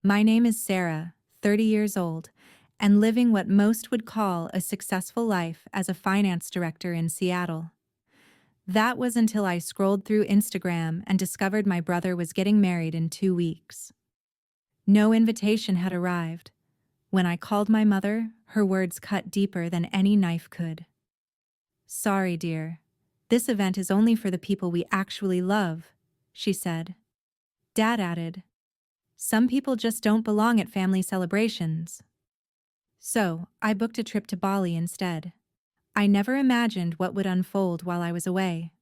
My name is Sarah, 30 years old, and living what most would call a successful life as a finance director in Seattle. That was until I scrolled through Instagram and discovered my brother was getting married in 2 weeks. No invitation had arrived. When I called my mother, her words cut deeper than any knife could. "Sorry, dear. This event is only for the people we actually love," she said. Dad added, "Some people just don't belong at family celebrations." So, I booked a trip to Bali instead. I never imagined what would unfold while I was away.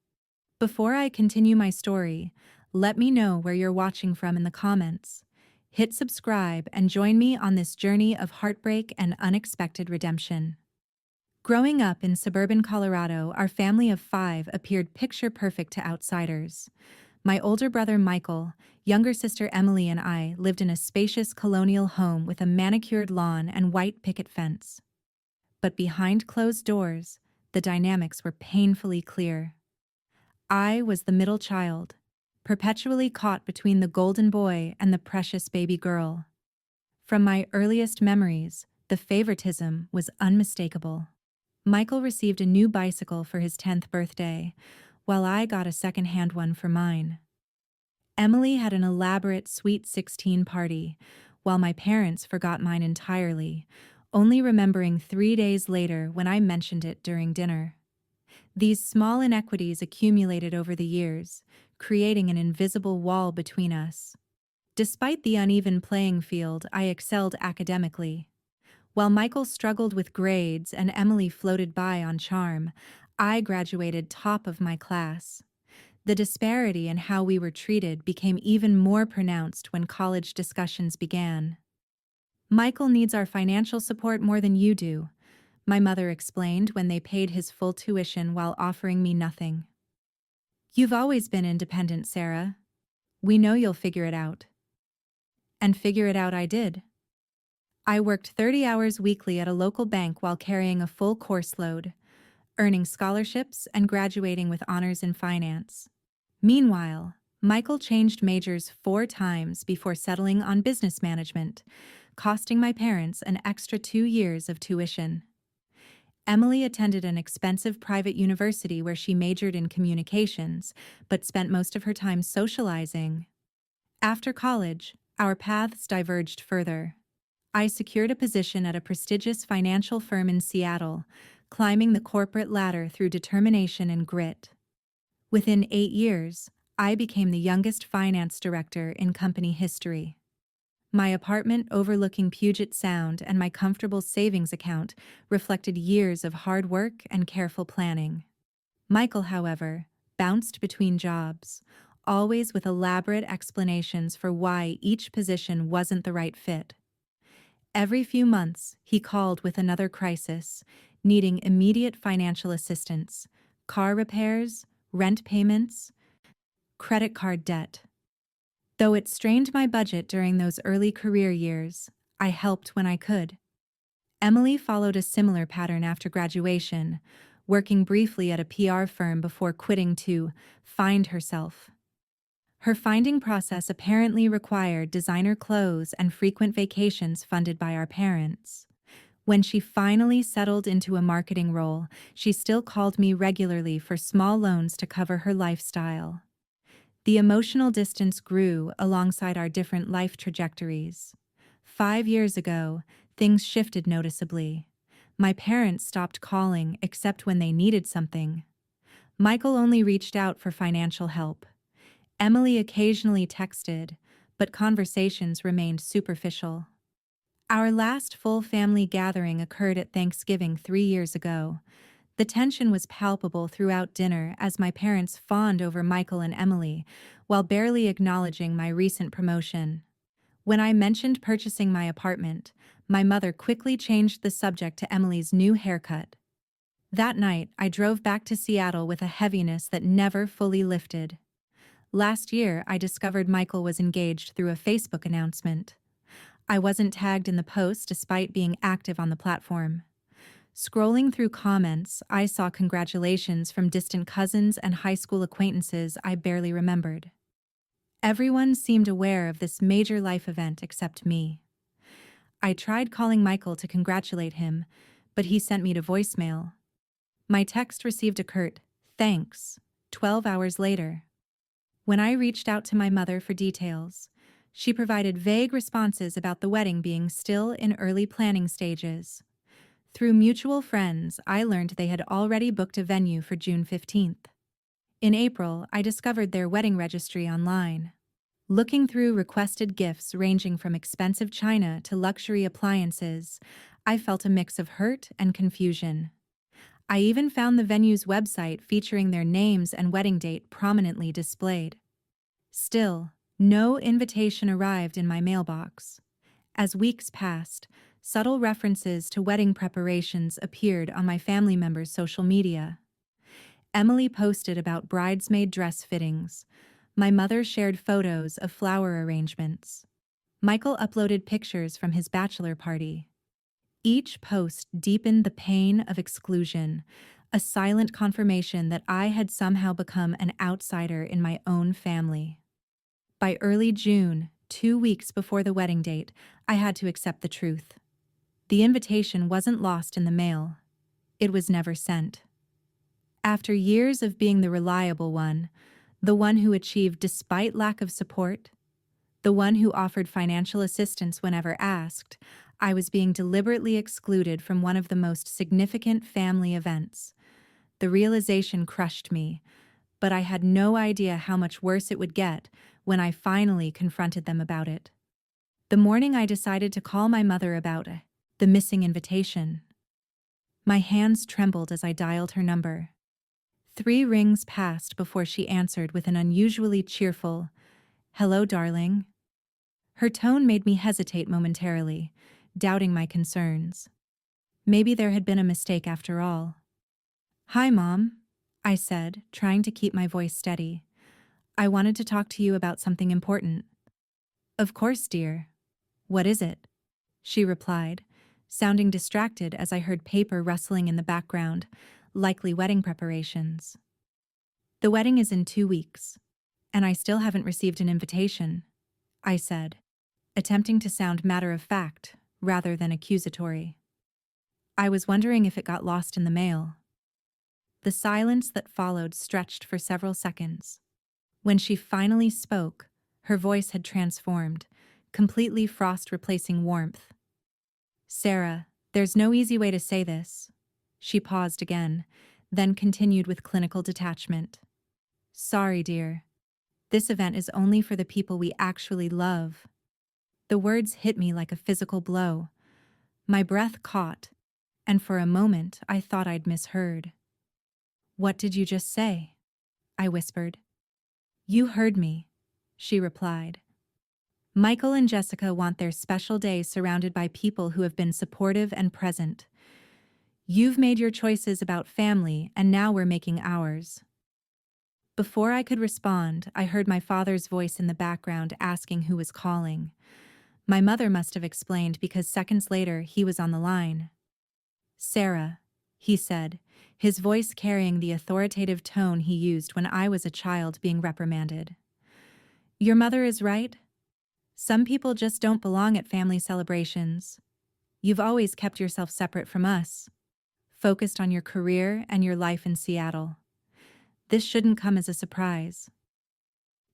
Before I continue my story, let me know where you're watching from in the comments. Hit subscribe and join me on this journey of heartbreak and unexpected redemption. Growing up in suburban Colorado, our family of 5 appeared picture-perfect to outsiders. My older brother Michael, younger sister Emily and I lived in a spacious colonial home with a manicured lawn and white picket fence. But behind closed doors, the dynamics were painfully clear. I was the middle child, perpetually caught between the golden boy and the precious baby girl. From my earliest memories, the favoritism was unmistakable. Michael received a new bicycle for his 10th birthday, while I got a second-hand one for mine. Emily had an elaborate Sweet 16 party, while my parents forgot mine entirely, only remembering 3 days later when I mentioned it during dinner. These small inequities accumulated over the years, creating an invisible wall between us. Despite the uneven playing field, I excelled academically. While Michael struggled with grades and Emily floated by on charm, I graduated top of my class. The disparity in how we were treated became even more pronounced when college discussions began. "Michael needs our financial support more than you do," my mother explained when they paid his full tuition while offering me nothing. "You've always been independent, Sarah. We know you'll figure it out." And figure it out I did. I worked 30 hours weekly at a local bank while carrying a full course load, earning scholarships and graduating with honors in finance. Meanwhile, Michael changed majors 4 times before settling on business management, costing my parents an extra 2 years of tuition. Emily attended an expensive private university where she majored in communications, but spent most of her time socializing. After college, our paths diverged further. I secured a position at a prestigious financial firm in Seattle, climbing the corporate ladder through determination and grit. Within 8 years, I became the youngest finance director in company history. My apartment overlooking Puget Sound and my comfortable savings account reflected years of hard work and careful planning. Michael, however, bounced between jobs, always with elaborate explanations for why each position wasn't the right fit. Every few months, he called with another crisis, needing immediate financial assistance, car repairs, rent payments, credit card debt. Though it strained my budget during those early career years, I helped when I could. Emily followed a similar pattern after graduation, working briefly at a PR firm before quitting to find herself. Her finding process apparently required designer clothes and frequent vacations funded by our parents. When she finally settled into a marketing role, she still called me regularly for small loans to cover her lifestyle. The emotional distance grew alongside our different life trajectories. 5 years ago, things shifted noticeably. My parents stopped calling except when they needed something. Michael only reached out for financial help. Emily occasionally texted, but conversations remained superficial. Our last full family gathering occurred at Thanksgiving 3 years ago. The tension was palpable throughout dinner as my parents fawned over Michael and Emily, while barely acknowledging my recent promotion. When I mentioned purchasing my apartment, my mother quickly changed the subject to Emily's new haircut. That night, I drove back to Seattle with a heaviness that never fully lifted. Last year, I discovered Michael was engaged through a Facebook announcement. I wasn't tagged in the post despite being active on the platform. Scrolling through comments, I saw congratulations from distant cousins and high school acquaintances I barely remembered. Everyone seemed aware of this major life event except me. I tried calling Michael to congratulate him, but he sent me to voicemail. My text received a curt, "Thanks," 12 hours later. When I reached out to my mother for details, she provided vague responses about the wedding being still in early planning stages. Through mutual friends, I learned they had already booked a venue for June 15th. In April, I discovered their wedding registry online. Looking through requested gifts ranging from expensive china to luxury appliances, I felt a mix of hurt and confusion. I even found the venue's website featuring their names and wedding date prominently displayed. Still, no invitation arrived in my mailbox. As weeks passed, subtle references to wedding preparations appeared on my family members' social media. Emily posted about bridesmaid dress fittings. My mother shared photos of flower arrangements. Michael uploaded pictures from his bachelor party. Each post deepened the pain of exclusion, a silent confirmation that I had somehow become an outsider in my own family. By early June, 2 weeks before the wedding date, I had to accept the truth. The invitation wasn't lost in the mail. It was never sent. After years of being the reliable one, the one who achieved despite lack of support, the one who offered financial assistance whenever asked, I was being deliberately excluded from one of the most significant family events. The realization crushed me, but I had no idea how much worse it would get when I finally confronted them about it. The morning I decided to call my mother about the missing invitation. My hands trembled as I dialed her number. 3 rings passed before she answered with an unusually cheerful, "Hello, darling." Her tone made me hesitate momentarily, doubting my concerns. Maybe there had been a mistake after all. "Hi, Mom," I said, trying to keep my voice steady. "I wanted to talk to you about something important." "Of course, dear. What is it?" she replied, sounding distracted as I heard paper rustling in the background, likely wedding preparations. "The wedding is in 2 weeks, and I still haven't received an invitation," I said, attempting to sound matter-of-fact rather than accusatory. "I was wondering if it got lost in the mail." The silence that followed stretched for several seconds. When she finally spoke, her voice had transformed, completely frost replacing warmth. "Sarah, there's no easy way to say this." She paused again, then continued with clinical detachment. "Sorry, dear. This event is only for the people we actually love." The words hit me like a physical blow. My breath caught, and for a moment I thought I'd misheard. "What did you just say?" I whispered. "You heard me," she replied. "Michael and Jessica want their special day surrounded by people who have been supportive and present. You've made your choices about family, and now we're making ours." Before I could respond, I heard my father's voice in the background asking who was calling. My mother must have explained because seconds later he was on the line. "Sarah," he said, his voice carrying the authoritative tone he used when I was a child being reprimanded. "Your mother is right. Some people just don't belong at family celebrations. You've always kept yourself separate from us, focused on your career and your life in Seattle. This shouldn't come as a surprise."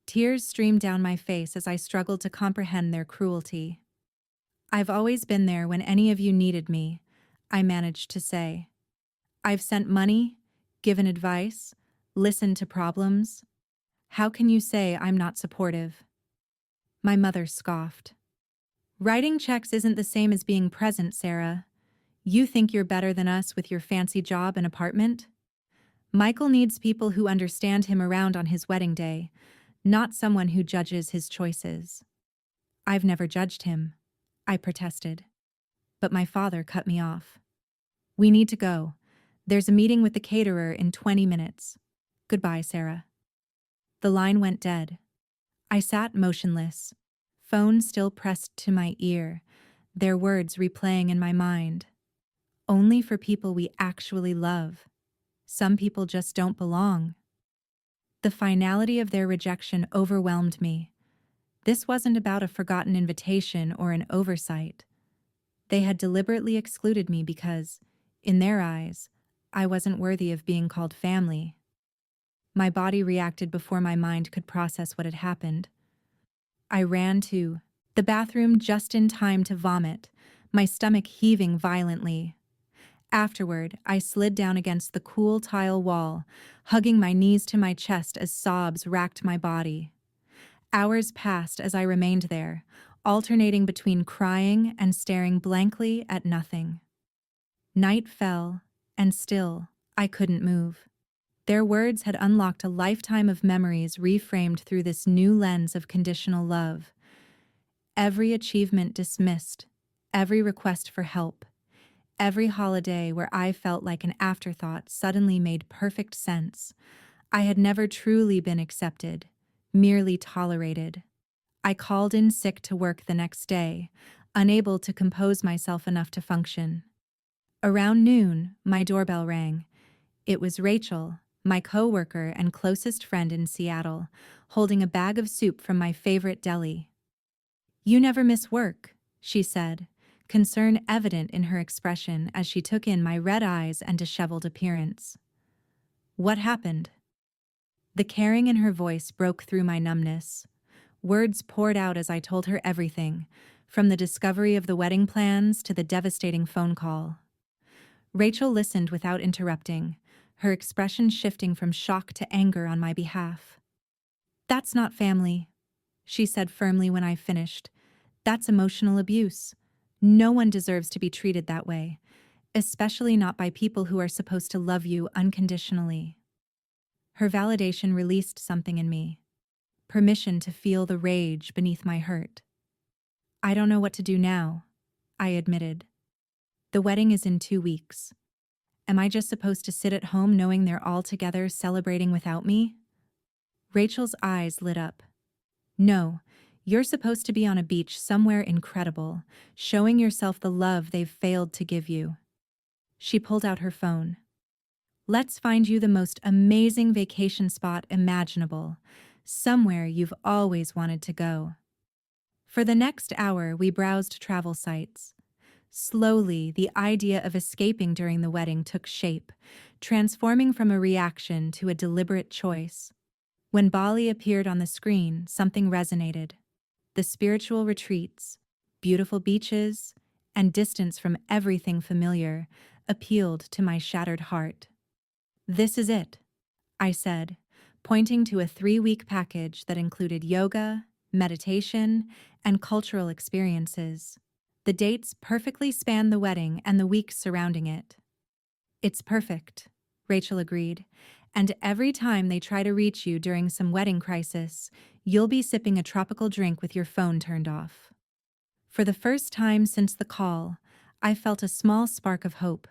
Tears streamed down my face as I struggled to comprehend their cruelty. "I've always been there when any of you needed me," I managed to say. "I've sent money, given advice, listened to problems. How can you say I'm not supportive?" My mother scoffed. "Writing checks isn't the same as being present, Sarah. You think you're better than us with your fancy job and apartment? Michael needs people who understand him around on his wedding day, not someone who judges his choices." "I've never judged him," I protested. But my father cut me off. "We need to go. There's a meeting with the caterer in 20 minutes. Goodbye, Sarah." The line went dead. I sat motionless, phone still pressed to my ear, their words replaying in my mind. Only for people we actually love. Some people just don't belong. The finality of their rejection overwhelmed me. This wasn't about a forgotten invitation or an oversight. They had deliberately excluded me because, in their eyes, I wasn't worthy of being called family. My body reacted before my mind could process what had happened. I ran to the bathroom just in time to vomit, my stomach heaving violently. Afterward, I slid down against the cool tile wall, hugging my knees to my chest as sobs racked my body. Hours passed as I remained there, alternating between crying and staring blankly at nothing. Night fell, and still, I couldn't move. Their words had unlocked a lifetime of memories reframed through this new lens of conditional love. Every achievement dismissed, every request for help, every holiday where I felt like an afterthought suddenly made perfect sense. I had never truly been accepted, merely tolerated. I called in sick to work the next day, unable to compose myself enough to function. Around noon, my doorbell rang. It was Rachel, my coworker and closest friend in Seattle, holding a bag of soup from my favorite deli. "You never miss work," she said, concern evident in her expression as she took in my red eyes and disheveled appearance. "What happened?" The caring in her voice broke through my numbness. Words poured out as I told her everything, from the discovery of the wedding plans to the devastating phone call. Rachel listened without interrupting, her expression shifting from shock to anger on my behalf. "That's not family," she said firmly when I finished. "That's emotional abuse. No one deserves to be treated that way, especially not by people who are supposed to love you unconditionally." Her validation released something in me, permission to feel the rage beneath my hurt. "I don't know what to do now," I admitted. "The wedding is in 2 weeks. Am I just supposed to sit at home knowing they're all together celebrating without me?" Rachel's eyes lit up. "No, you're supposed to be on a beach somewhere incredible, showing yourself the love they've failed to give you." She pulled out her phone. "Let's find you the most amazing vacation spot imaginable, somewhere you've always wanted to go." For the next hour, we browsed travel sites. Slowly, the idea of escaping during the wedding took shape, transforming from a reaction to a deliberate choice. When Bali appeared on the screen, something resonated. The spiritual retreats, beautiful beaches, and distance from everything familiar appealed to my shattered heart. "This is it," I said, pointing to a 3-week package that included yoga, meditation, and cultural experiences. The dates perfectly spanned the wedding and the weeks surrounding it. "It's perfect," Rachel agreed, "and every time they try to reach you during some wedding crisis, you'll be sipping a tropical drink with your phone turned off." For the first time since the call, I felt a small spark of hope.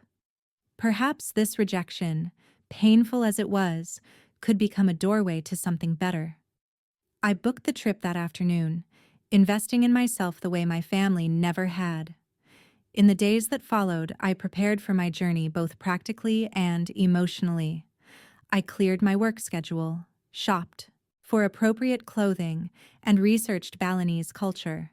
Perhaps this rejection, painful as it was, could become a doorway to something better. I booked the trip that afternoon, investing in myself the way my family never had. In the days that followed, I prepared for my journey both practically and emotionally. I cleared my work schedule, shopped for appropriate clothing, and researched Balinese culture.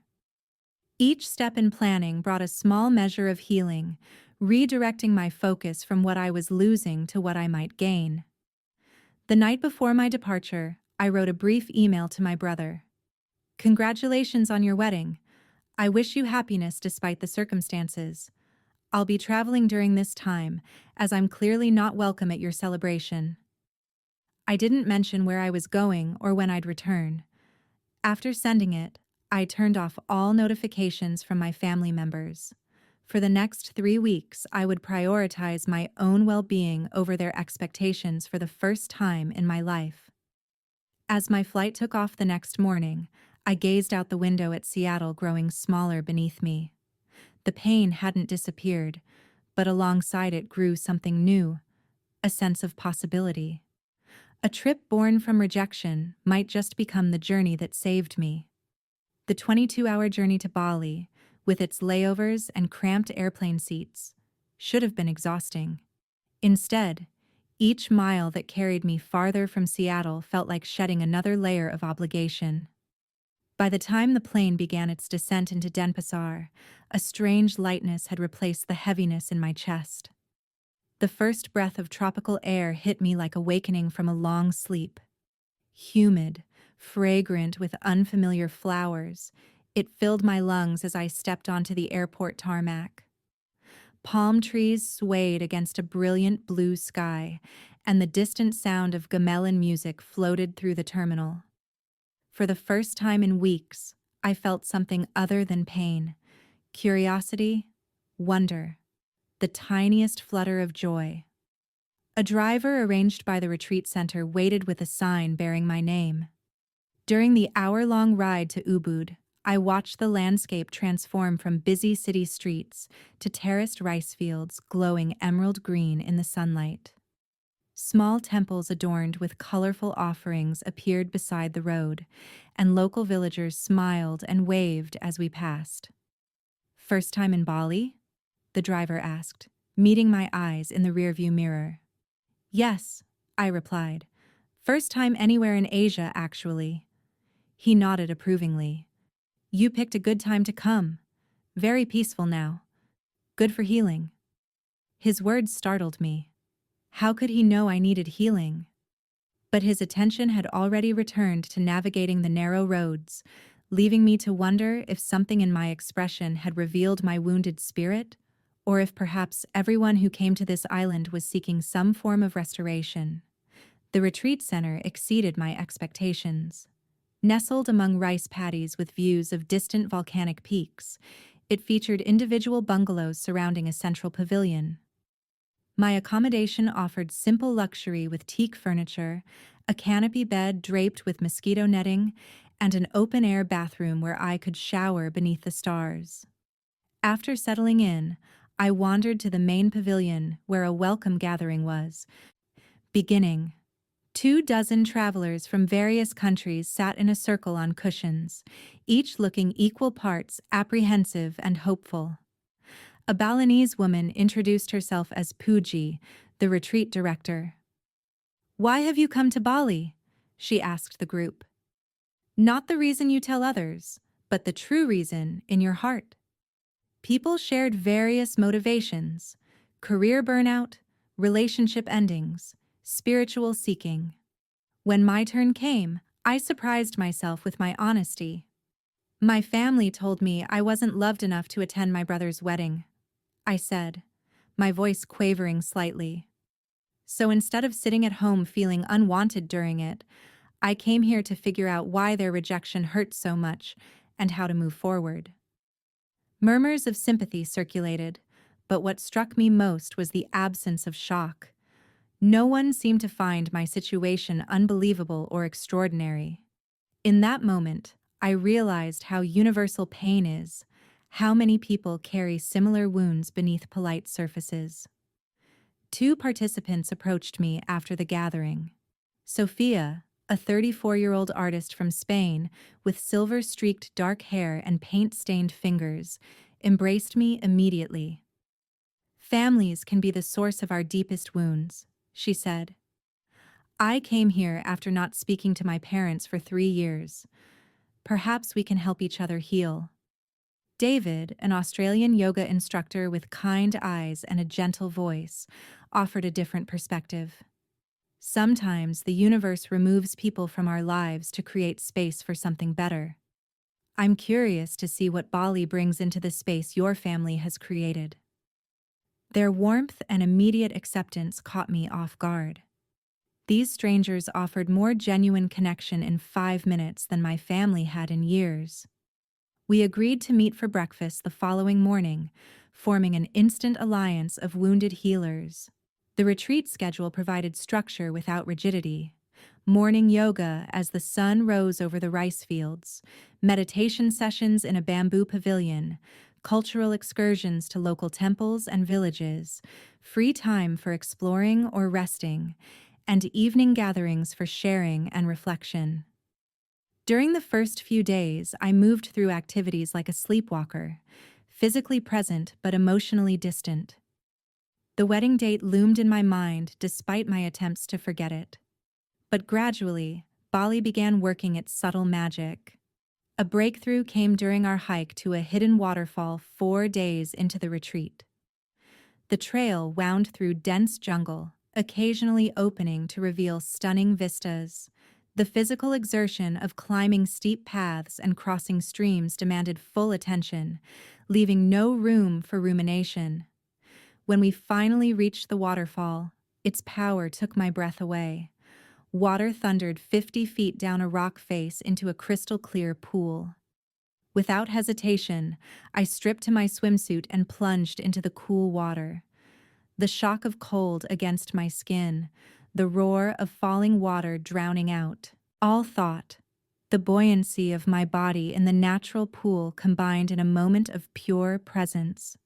Each step in planning brought a small measure of healing, redirecting my focus from what I was losing to what I might gain. The night before my departure, I wrote a brief email to my brother. "Congratulations on your wedding. I wish you happiness despite the circumstances. I'll be traveling during this time, as I'm clearly not welcome at your celebration." I didn't mention where I was going or when I'd return. After sending it, I turned off all notifications from my family members. For the next 3 weeks, I would prioritize my own well-being over their expectations for the first time in my life. As my flight took off the next morning, I gazed out the window at Seattle growing smaller beneath me. The pain hadn't disappeared, but alongside it grew something new, a sense of possibility. A trip born from rejection might just become the journey that saved me. The 22-hour journey to Bali, with its layovers and cramped airplane seats, should have been exhausting. Instead, each mile that carried me farther from Seattle felt like shedding another layer of obligation. By the time the plane began its descent into Denpasar, a strange lightness had replaced the heaviness in my chest. The first breath of tropical air hit me like awakening from a long sleep. Humid, fragrant with unfamiliar flowers, it filled my lungs as I stepped onto the airport tarmac. Palm trees swayed against a brilliant blue sky, and the distant sound of gamelan music floated through the terminal. For the first time in weeks, I felt something other than pain: curiosity, wonder, the tiniest flutter of joy. A driver arranged by the retreat center waited with a sign bearing my name. During the hour-long ride to Ubud, I watched the landscape transform from busy city streets to terraced rice fields glowing emerald green in the sunlight. Small temples adorned with colorful offerings appeared beside the road, and local villagers smiled and waved as we passed. "First time in Bali?" the driver asked, meeting my eyes in the rearview mirror. "Yes," I replied. "First time anywhere in Asia, actually." He nodded approvingly. "You picked a good time to come. Very peaceful now. Good for healing." His words startled me. How could he know I needed healing? But his attention had already returned to navigating the narrow roads, leaving me to wonder if something in my expression had revealed my wounded spirit, or if perhaps everyone who came to this island was seeking some form of restoration. The retreat center exceeded my expectations. Nestled among rice paddies with views of distant volcanic peaks, it featured individual bungalows surrounding a central pavilion. My accommodation offered simple luxury with teak furniture, a canopy bed draped with mosquito netting, and an open-air bathroom where I could shower beneath the stars. After settling in, I wandered to the main pavilion where a welcome gathering was beginning. 24 travelers from various countries sat in a circle on cushions, each looking equal parts apprehensive and hopeful. A Balinese woman introduced herself as Puji, the retreat director. "Why have you come to Bali?" she asked the group. "Not the reason you tell others, but the true reason in your heart." People shared various motivations: career burnout, relationship endings, spiritual seeking. When my turn came, I surprised myself with my honesty. "My family told me I wasn't loved enough to attend my brother's wedding," I said, my voice quavering slightly. "So instead of sitting at home feeling unwanted during it, I came here to figure out why their rejection hurt so much and how to move forward." Murmurs of sympathy circulated, but what struck me most was the absence of shock. No one seemed to find my situation unbelievable or extraordinary. In that moment, I realized how universal pain is, how many people carry similar wounds beneath polite surfaces. 2 participants approached me after the gathering. Sophia, a 34-year-old artist from Spain with silver-streaked dark hair and paint-stained fingers, embraced me immediately. "Families can be the source of our deepest wounds," she said. "I came here after not speaking to my parents for 3 years. Perhaps we can help each other heal." David, an Australian yoga instructor with kind eyes and a gentle voice, offered a different perspective. "Sometimes the universe removes people from our lives to create space for something better. I'm curious to see what Bali brings into the space your family has created." Their warmth and immediate acceptance caught me off guard. These strangers offered more genuine connection in 5 minutes than my family had in years. We agreed to meet for breakfast the following morning, forming an instant alliance of wounded healers. The retreat schedule provided structure without rigidity. Morning yoga as the sun rose over the rice fields, meditation sessions in a bamboo pavilion, cultural excursions to local temples and villages, free time for exploring or resting, and evening gatherings for sharing and reflection. During the first few days, I moved through activities like a sleepwalker, physically present but emotionally distant. The wedding date loomed in my mind despite my attempts to forget it. But gradually, Bali began working its subtle magic. A breakthrough came during our hike to a hidden waterfall 4 days into the retreat. The trail wound through dense jungle, occasionally opening to reveal stunning vistas. The physical exertion of climbing steep paths and crossing streams demanded full attention, leaving no room for rumination. When we finally reached the waterfall, its power took my breath away. Water thundered 50 feet down a rock face into a crystal-clear pool. Without hesitation, I stripped to my swimsuit and plunged into the cool water. The shock of cold against my skin, the roar of falling water drowning out all thought. The buoyancy of my body in the natural pool combined in a moment of pure presence.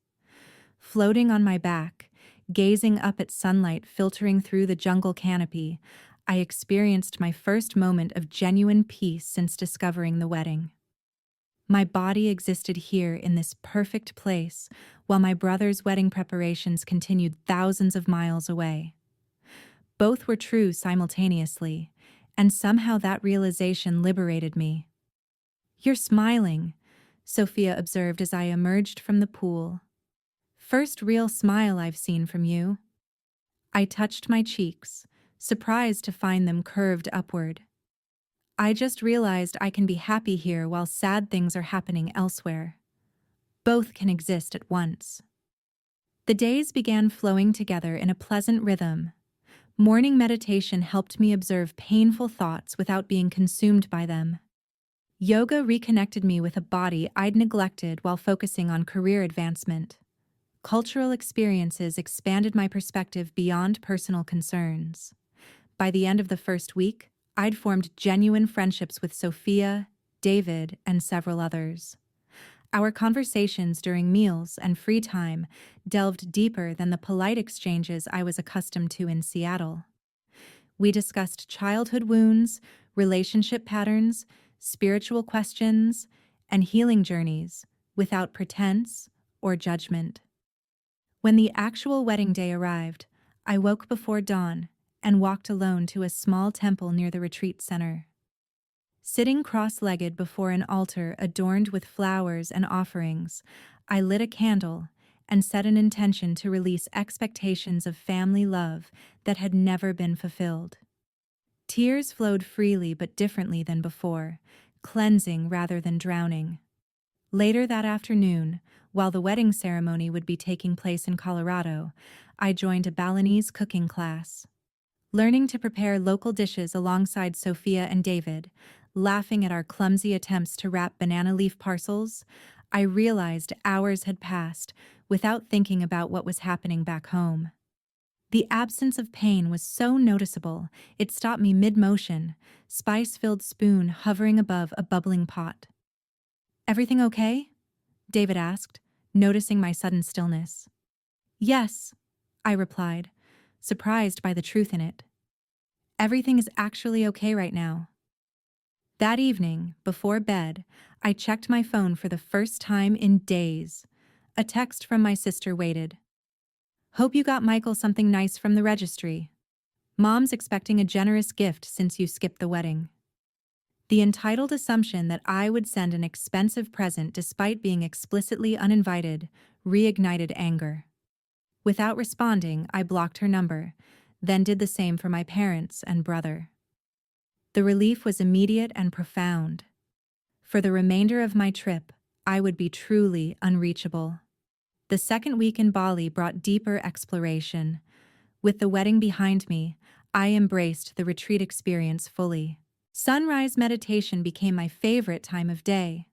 Floating on my back, gazing up at sunlight filtering through the jungle canopy, I experienced my first moment of genuine peace since discovering the wedding. My body existed here in this perfect place, while my brother's wedding preparations continued thousands of miles away. Both were true simultaneously, and somehow that realization liberated me. "You're smiling," Sophia observed as I emerged from the pool. "First real smile I've seen from you." I touched my cheeks, surprised to find them curved upward. "I just realized I can be happy here while sad things are happening elsewhere. Both can exist at once." The days began flowing together in a pleasant rhythm. Morning meditation helped me observe painful thoughts without being consumed by them. Yoga reconnected me with a body I'd neglected while focusing on career advancement. Cultural experiences expanded my perspective beyond personal concerns. By the end of the first week, I'd formed genuine friendships with Sophia, David, and several others. Our conversations during meals and free time delved deeper than the polite exchanges I was accustomed to in Seattle. We discussed childhood wounds, relationship patterns, spiritual questions, and healing journeys without pretense or judgment. When the actual wedding day arrived, I woke before dawn and walked alone to a small temple near the retreat center. Sitting cross-legged before an altar adorned with flowers and offerings, I lit a candle and set an intention to release expectations of family love that had never been fulfilled. Tears flowed freely but differently than before, cleansing rather than drowning. Later that afternoon, while the wedding ceremony would be taking place in Colorado, I joined a Balinese cooking class. Learning to prepare local dishes alongside Sophia and David, laughing at our clumsy attempts to wrap banana leaf parcels, I realized hours had passed without thinking about what was happening back home. The absence of pain was so noticeable, it stopped me mid-motion, spice-filled spoon hovering above a bubbling pot. "Everything okay?" David asked, noticing my sudden stillness. "Yes," I replied, surprised by the truth in it. "Everything is actually okay right now." That evening, before bed, I checked my phone for the first time in days. A text from my sister waited. "Hope you got Michael something nice from the registry. Mom's expecting a generous gift since you skipped the wedding." The entitled assumption that I would send an expensive present despite being explicitly uninvited reignited anger. Without responding, I blocked her number, then did the same for my parents and brother. The relief was immediate and profound. For the remainder of my trip, I would be truly unreachable. The second week in Bali brought deeper exploration. With the wedding behind me, I embraced the retreat experience fully. Sunrise meditation became my favorite time of day.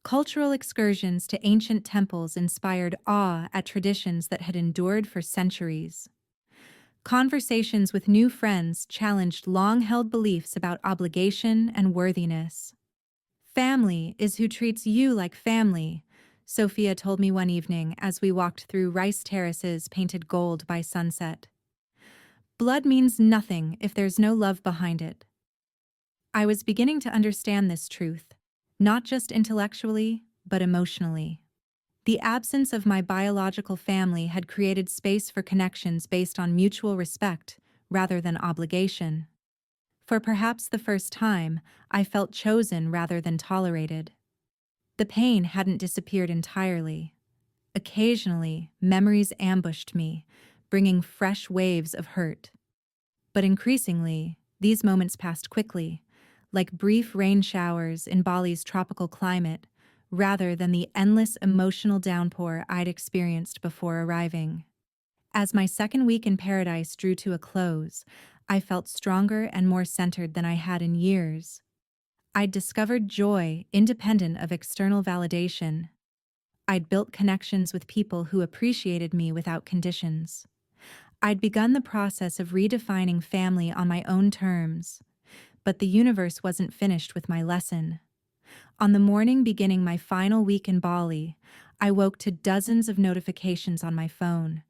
Cultural excursions to ancient temples inspired awe at traditions that had endured for centuries. Conversations with new friends challenged long-held beliefs about obligation and worthiness. "Family is who treats you like family," Sophia told me one evening as we walked through rice terraces painted gold by sunset. "Blood means nothing if there's no love behind it." I was beginning to understand this truth, not just intellectually, but emotionally. The absence of my biological family had created space for connections based on mutual respect rather than obligation. For perhaps the first time, I felt chosen rather than tolerated. The pain hadn't disappeared entirely. Occasionally, memories ambushed me, bringing fresh waves of hurt. But increasingly, these moments passed quickly, like brief rain showers in Bali's tropical climate, rather than the endless emotional downpour I'd experienced before arriving. As my second week in paradise drew to a close, I felt stronger and more centered than I had in years. I'd discovered joy independent of external validation. I'd built connections with people who appreciated me without conditions. I'd begun the process of redefining family on my own terms. But the universe wasn't finished with my lesson. On the morning beginning my final week in Bali, I woke to dozens of notifications on my phone,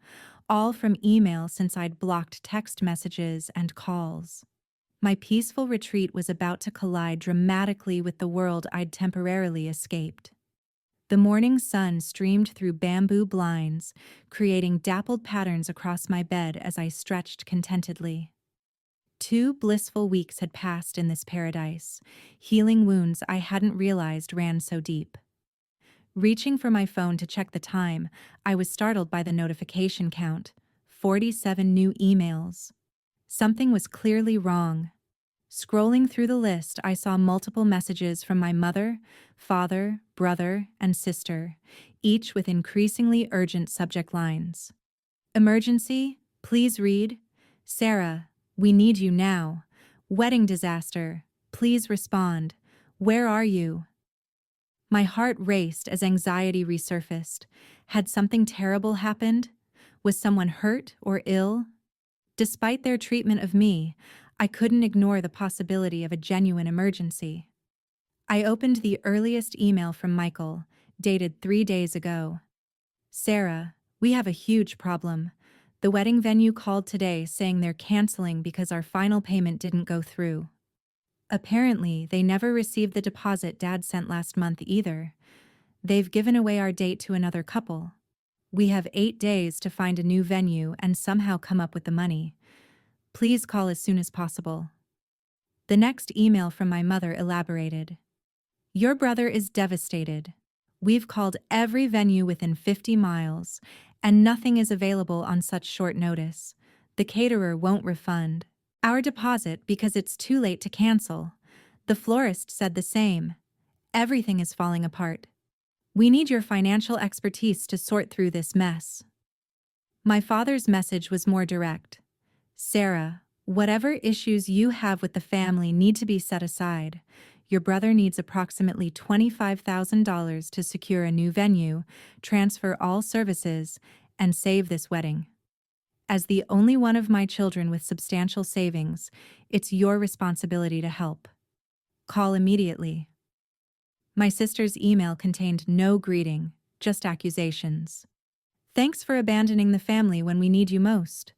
all from email since I'd blocked text messages and calls. My peaceful retreat was about to collide dramatically with the world I'd temporarily escaped. The morning sun streamed through bamboo blinds, creating dappled patterns across my bed as I stretched contentedly. 2 blissful weeks had passed in this paradise, healing wounds I hadn't realized ran so deep. Reaching for my phone to check the time, I was startled by the notification count: 47 new emails. Something was clearly wrong. Scrolling through the list, I saw multiple messages from my mother, father, brother, and sister, each with increasingly urgent subject lines. Emergency, please read. Sarah, we need you now. Wedding disaster, please respond. Where are you? My heart raced as anxiety resurfaced. Had something terrible happened? Was someone hurt or ill? Despite their treatment of me, I couldn't ignore the possibility of a genuine emergency. I opened the earliest email from Michael, dated 3 days ago. Sarah, we have a huge problem. The wedding venue called today saying they're canceling because our final payment didn't go through. Apparently, they never received the deposit Dad sent last month either. They've given away our date to another couple. We have 8 days to find a new venue and somehow come up with the money. Please call as soon as possible. The next email from my mother elaborated. Your brother is devastated. We've called every venue within 50 miles, and nothing is available on such short notice. The caterer won't refund our deposit because it's too late to cancel. The florist said the same. Everything is falling apart. We need your financial expertise to sort through this mess. My father's message was more direct. Sarah, whatever issues you have with the family need to be set aside. Your brother needs approximately $25,000 to secure a new venue, transfer all services, and save this wedding. As the only one of my children with substantial savings, it's your responsibility to help. Call immediately. My sister's email contained no greeting, just accusations. Thanks for abandoning the family when we need you most.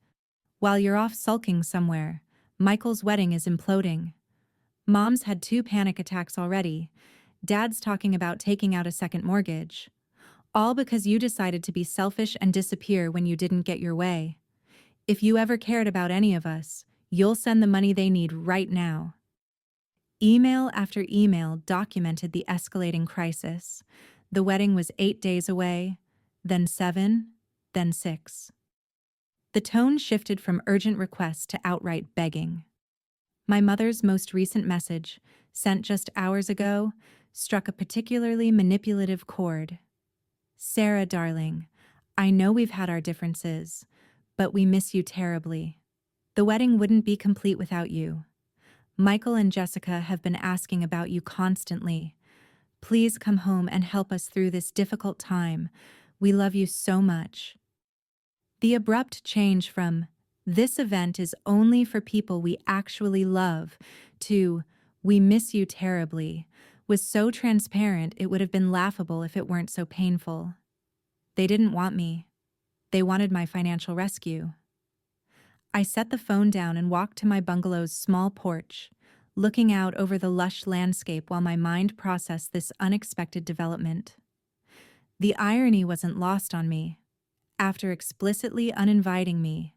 While you're off sulking somewhere, Michael's wedding is imploding. Mom's had 2 panic attacks already. Dad's talking about taking out a second mortgage. All because you decided to be selfish and disappear when you didn't get your way. If you ever cared about any of us, you'll send the money they need right now. Email after email documented the escalating crisis. The wedding was 8 days away, then 7, then 6. The tone shifted from urgent request to outright begging. My mother's most recent message, sent just hours ago, struck a particularly manipulative chord. Sarah, darling, I know we've had our differences, but we miss you terribly. The wedding wouldn't be complete without you. Michael and Jessica have been asking about you constantly. Please come home and help us through this difficult time. We love you so much. The abrupt change from, this event is only for people we actually love, to, we miss you terribly, was so transparent it would have been laughable if it weren't so painful. They didn't want me. They wanted my financial rescue. I set the phone down and walked to my bungalow's small porch, looking out over the lush landscape while my mind processed this unexpected development. The irony wasn't lost on me. After explicitly uninviting me,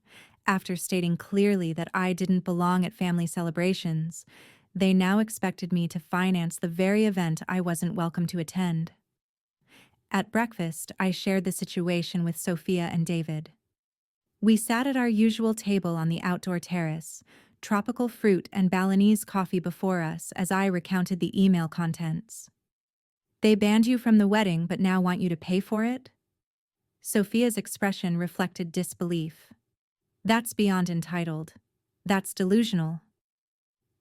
After stating clearly that I didn't belong at family celebrations, they now expected me to finance the very event I wasn't welcome to attend. At breakfast, I shared the situation with Sophia and David. We sat at our usual table on the outdoor terrace, tropical fruit and Balinese coffee before us as I recounted the email contents. They banned you from the wedding but now want you to pay for it? Sophia's expression reflected disbelief. That's beyond entitled. That's delusional.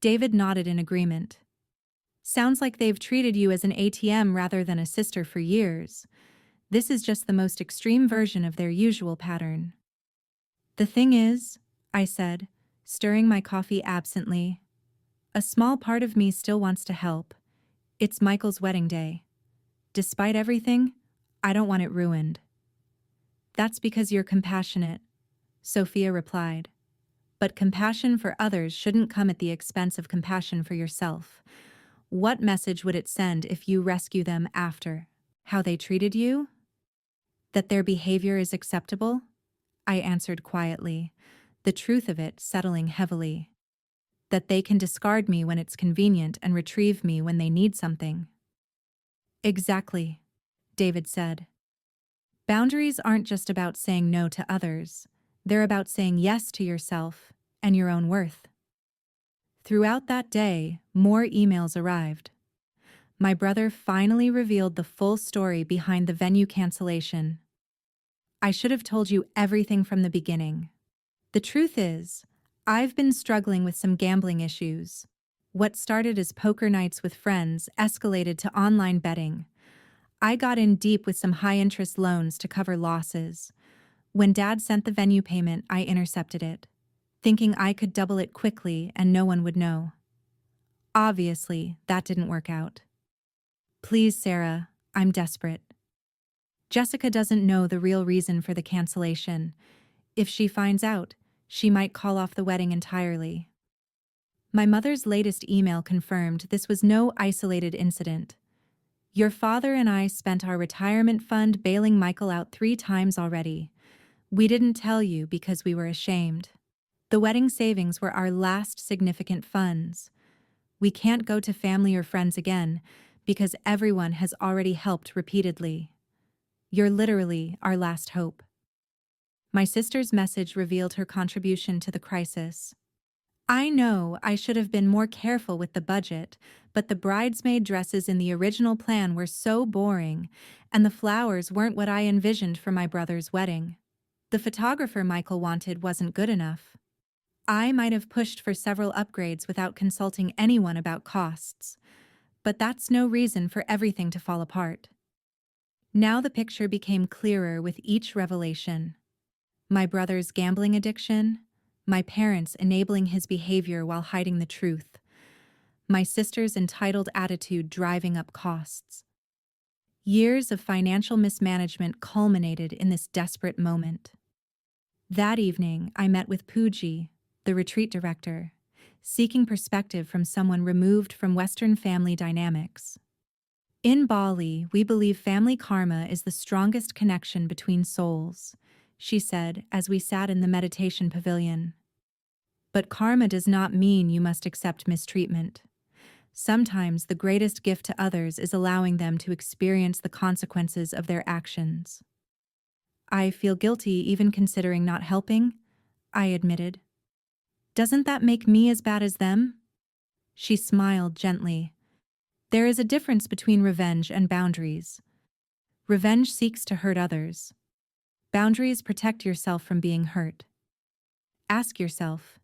David nodded in agreement. Sounds like they've treated you as an ATM rather than a sister for years. This is just the most extreme version of their usual pattern. The thing is, I said, stirring my coffee absently, a small part of me still wants to help. It's Michael's wedding day. Despite everything, I don't want it ruined. That's because you're compassionate, Sophia replied. But compassion for others shouldn't come at the expense of compassion for yourself. What message would it send if you rescue them after how they treated you? That their behavior is acceptable? I answered quietly, the truth of it settling heavily. That they can discard me when it's convenient and retrieve me when they need something. Exactly, David said. Boundaries aren't just about saying no to others. They're about saying yes to yourself and your own worth. Throughout that day, more emails arrived. My brother finally revealed the full story behind the venue cancellation. I should have told you everything from the beginning. The truth is, I've been struggling with some gambling issues. What started as poker nights with friends escalated to online betting. I got in deep with some high-interest loans to cover losses. When Dad sent the venue payment, I intercepted it, thinking I could double it quickly and no one would know. Obviously, that didn't work out. Please, Sarah, I'm desperate. Jessica doesn't know the real reason for the cancellation. If she finds out, she might call off the wedding entirely. My mother's latest email confirmed this was no isolated incident. Your father and I spent our retirement fund bailing Michael out 3 times already. We didn't tell you because we were ashamed. The wedding savings were our last significant funds. We can't go to family or friends again because everyone has already helped repeatedly. You're literally our last hope. My sister's message revealed her contribution to the crisis. I know I should have been more careful with the budget, but the bridesmaid dresses in the original plan were so boring, and the flowers weren't what I envisioned for my brother's wedding. The photographer Michael wanted wasn't good enough. I might have pushed for several upgrades without consulting anyone about costs, but that's no reason for everything to fall apart. Now the picture became clearer with each revelation. My brother's gambling addiction, my parents enabling his behavior while hiding the truth, my sister's entitled attitude driving up costs. Years of financial mismanagement culminated in this desperate moment. That evening, I met with Pooji, the retreat director, seeking perspective from someone removed from Western family dynamics. In Bali, we believe family karma is the strongest connection between souls, she said as we sat in the meditation pavilion. But karma does not mean you must accept mistreatment. Sometimes the greatest gift to others is allowing them to experience the consequences of their actions. I feel guilty even considering not helping, I admitted. Doesn't that make me as bad as them? She smiled gently. There is a difference between revenge and boundaries. Revenge seeks to hurt others. Boundaries protect yourself from being hurt. Ask yourself,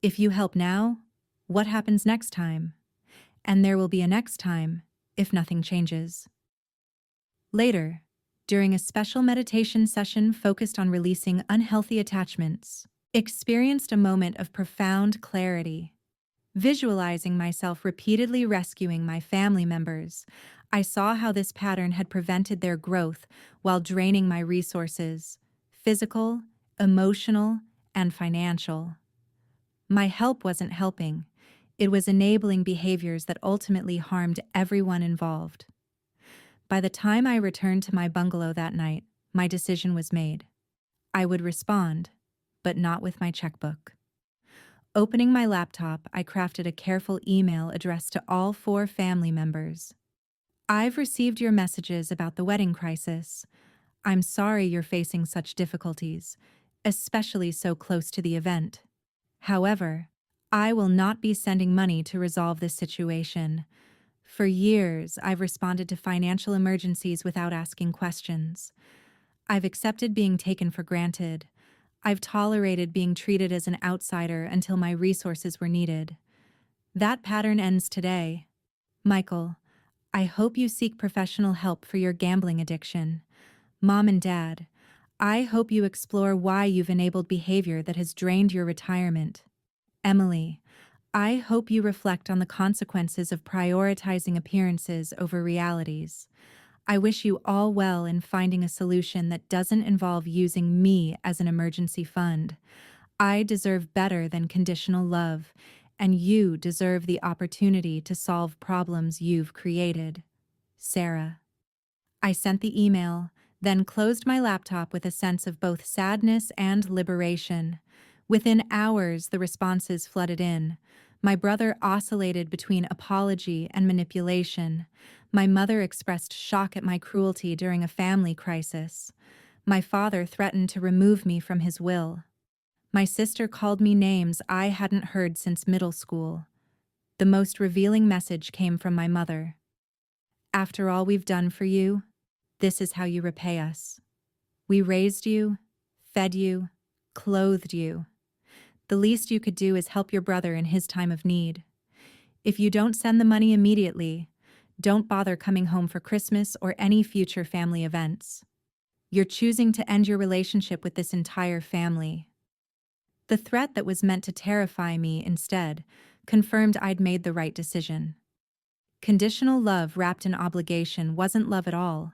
if you help now, what happens next time? And there will be a next time, if nothing changes. Later, during a special meditation session focused on releasing unhealthy attachments, experienced a moment of profound clarity. Visualizing myself repeatedly rescuing my family members, I saw how this pattern had prevented their growth while draining my resources, physical, emotional, and financial. My help wasn't helping. It was enabling behaviors that ultimately harmed everyone involved. By the time I returned to my bungalow that night, my decision was made. I would respond, but not with my checkbook. Opening my laptop, I crafted a careful email addressed to all 4 family members. I've received your messages about the wedding crisis. I'm sorry you're facing such difficulties, especially so close to the event. However, I will not be sending money to resolve this situation. For years, I've responded to financial emergencies without asking questions. I've accepted being taken for granted. I've tolerated being treated as an outsider until my resources were needed. That pattern ends today. Michael, I hope you seek professional help for your gambling addiction. Mom and Dad, I hope you explore why you've enabled behavior that has drained your retirement. Emily, I hope you reflect on the consequences of prioritizing appearances over realities. I wish you all well in finding a solution that doesn't involve using me as an emergency fund. I deserve better than conditional love, and you deserve the opportunity to solve problems you've created. Sarah. I sent the email, then closed my laptop with a sense of both sadness and liberation. Within hours, the responses flooded in. My brother oscillated between apology and manipulation. My mother expressed shock at my cruelty during a family crisis. My father threatened to remove me from his will. My sister called me names I hadn't heard since middle school. The most revealing message came from my mother. After all we've done for you, this is how you repay us. We raised you, fed you, clothed you. The least you could do is help your brother in his time of need. If you don't send the money immediately, don't bother coming home for Christmas or any future family events. You're choosing to end your relationship with this entire family. The threat that was meant to terrify me instead confirmed I'd made the right decision. Conditional love wrapped in obligation wasn't love at all.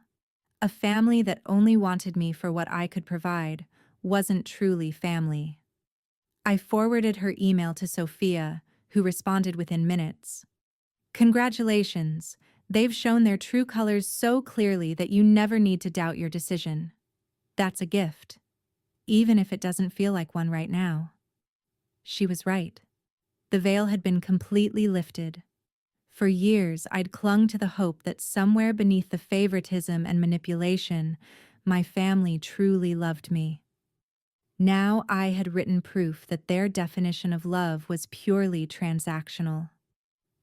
A family that only wanted me for what I could provide wasn't truly family. I forwarded her email to Sophia, who responded within minutes. Congratulations, they've shown their true colors so clearly that you never need to doubt your decision. That's a gift, even if it doesn't feel like one right now. She was right. The veil had been completely lifted. For years, I'd clung to the hope that somewhere beneath the favoritism and manipulation, my family truly loved me. Now I had written proof that their definition of love was purely transactional.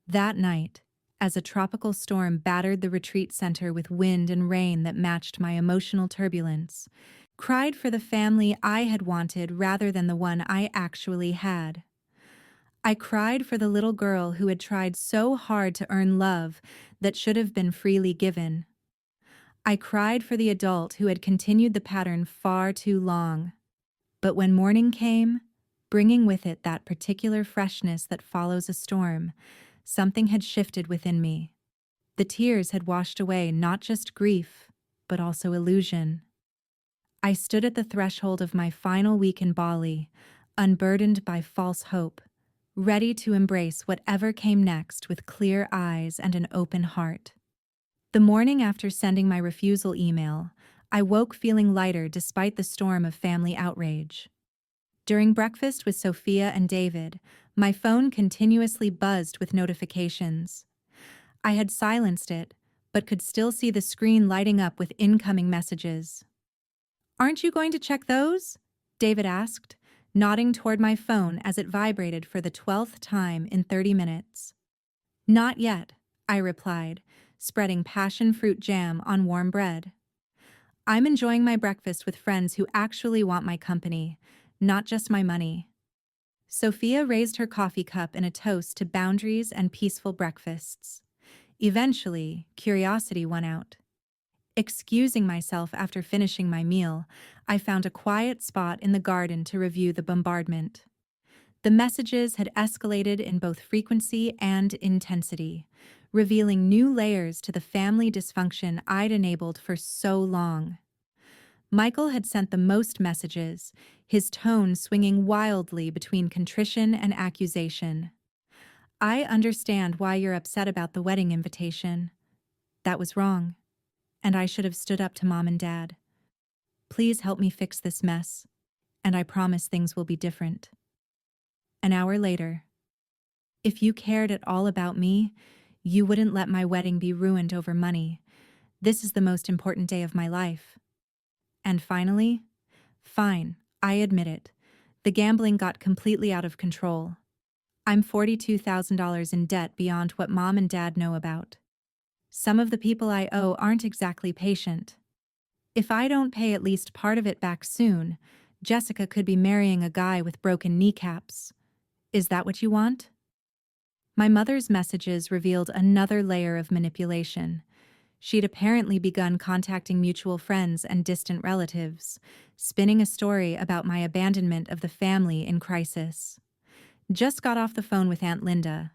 That night, as a tropical storm battered the retreat center with wind and rain that matched my emotional turbulence, cried for the family I had wanted rather than the one I actually had. I cried for the little girl who had tried so hard to earn love that should have been freely given. I cried for the adult who had continued the pattern far too long. But when morning came, bringing with it that particular freshness that follows a storm, something had shifted within me. The tears had washed away not just grief, but also illusion. I stood at the threshold of my final week in Bali, unburdened by false hope, ready to embrace whatever came next with clear eyes and an open heart. The morning after sending my refusal email, I woke feeling lighter despite the storm of family outrage. During breakfast with Sophia and David, my phone continuously buzzed with notifications. I had silenced it, but could still see the screen lighting up with incoming messages. "Aren't you going to check those?" David asked, nodding toward my phone as it vibrated for the 12th time in 30 minutes. "Not yet," I replied, spreading passion fruit jam on warm bread. I'm enjoying my breakfast with friends who actually want my company, not just my money. Sophia raised her coffee cup in a toast to boundaries and peaceful breakfasts. Eventually, curiosity won out. Excusing myself after finishing my meal, I found a quiet spot in the garden to review the bombardment. The messages had escalated in both frequency and intensity, revealing new layers to the family dysfunction I'd enabled for so long. Michael had sent the most messages, his tone swinging wildly between contrition and accusation. "I understand why you're upset about the wedding invitation. That was wrong, and I should have stood up to Mom and Dad. Please help me fix this mess." and I promise things will be different. An hour later. If you cared at all about me, you wouldn't let my wedding be ruined over money. This is the most important day of my life. And finally, fine, I admit it. The gambling got completely out of control. I'm $42,000 in debt beyond what mom and dad know about. Some of the people I owe aren't exactly patient. If I don't pay at least part of it back soon, Jessica could be marrying a guy with broken kneecaps. Is that what you want? My mother's messages revealed another layer of manipulation. She'd apparently begun contacting mutual friends and distant relatives, spinning a story about my abandonment of the family in crisis. Just got off the phone with Aunt Linda.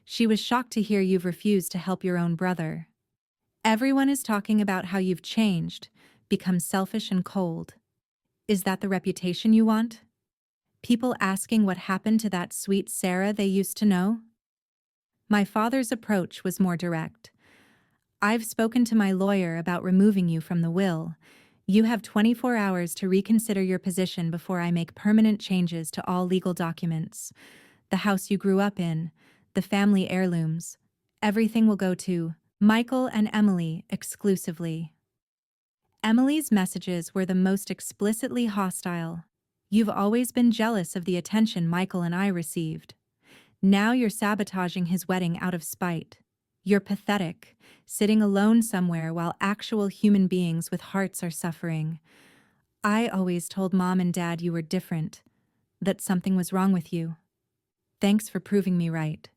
She was shocked to hear you've refused to help your own brother. Everyone is talking about how you've changed, become selfish and cold. Is that the reputation you want? People asking what happened to that sweet Sarah they used to know? My father's approach was more direct. I've spoken to my lawyer about removing you from the will. You have 24 hours to reconsider your position before I make permanent changes to all legal documents. The house you grew up in, the family heirlooms, everything will go to Michael and Emily exclusively. Emily's messages were the most explicitly hostile. You've always been jealous of the attention Michael and I received. Now you're sabotaging his wedding out of spite. You're pathetic, sitting alone somewhere while actual human beings with hearts are suffering. I always told Mom and Dad you were different, that something was wrong with you. Thanks for proving me right.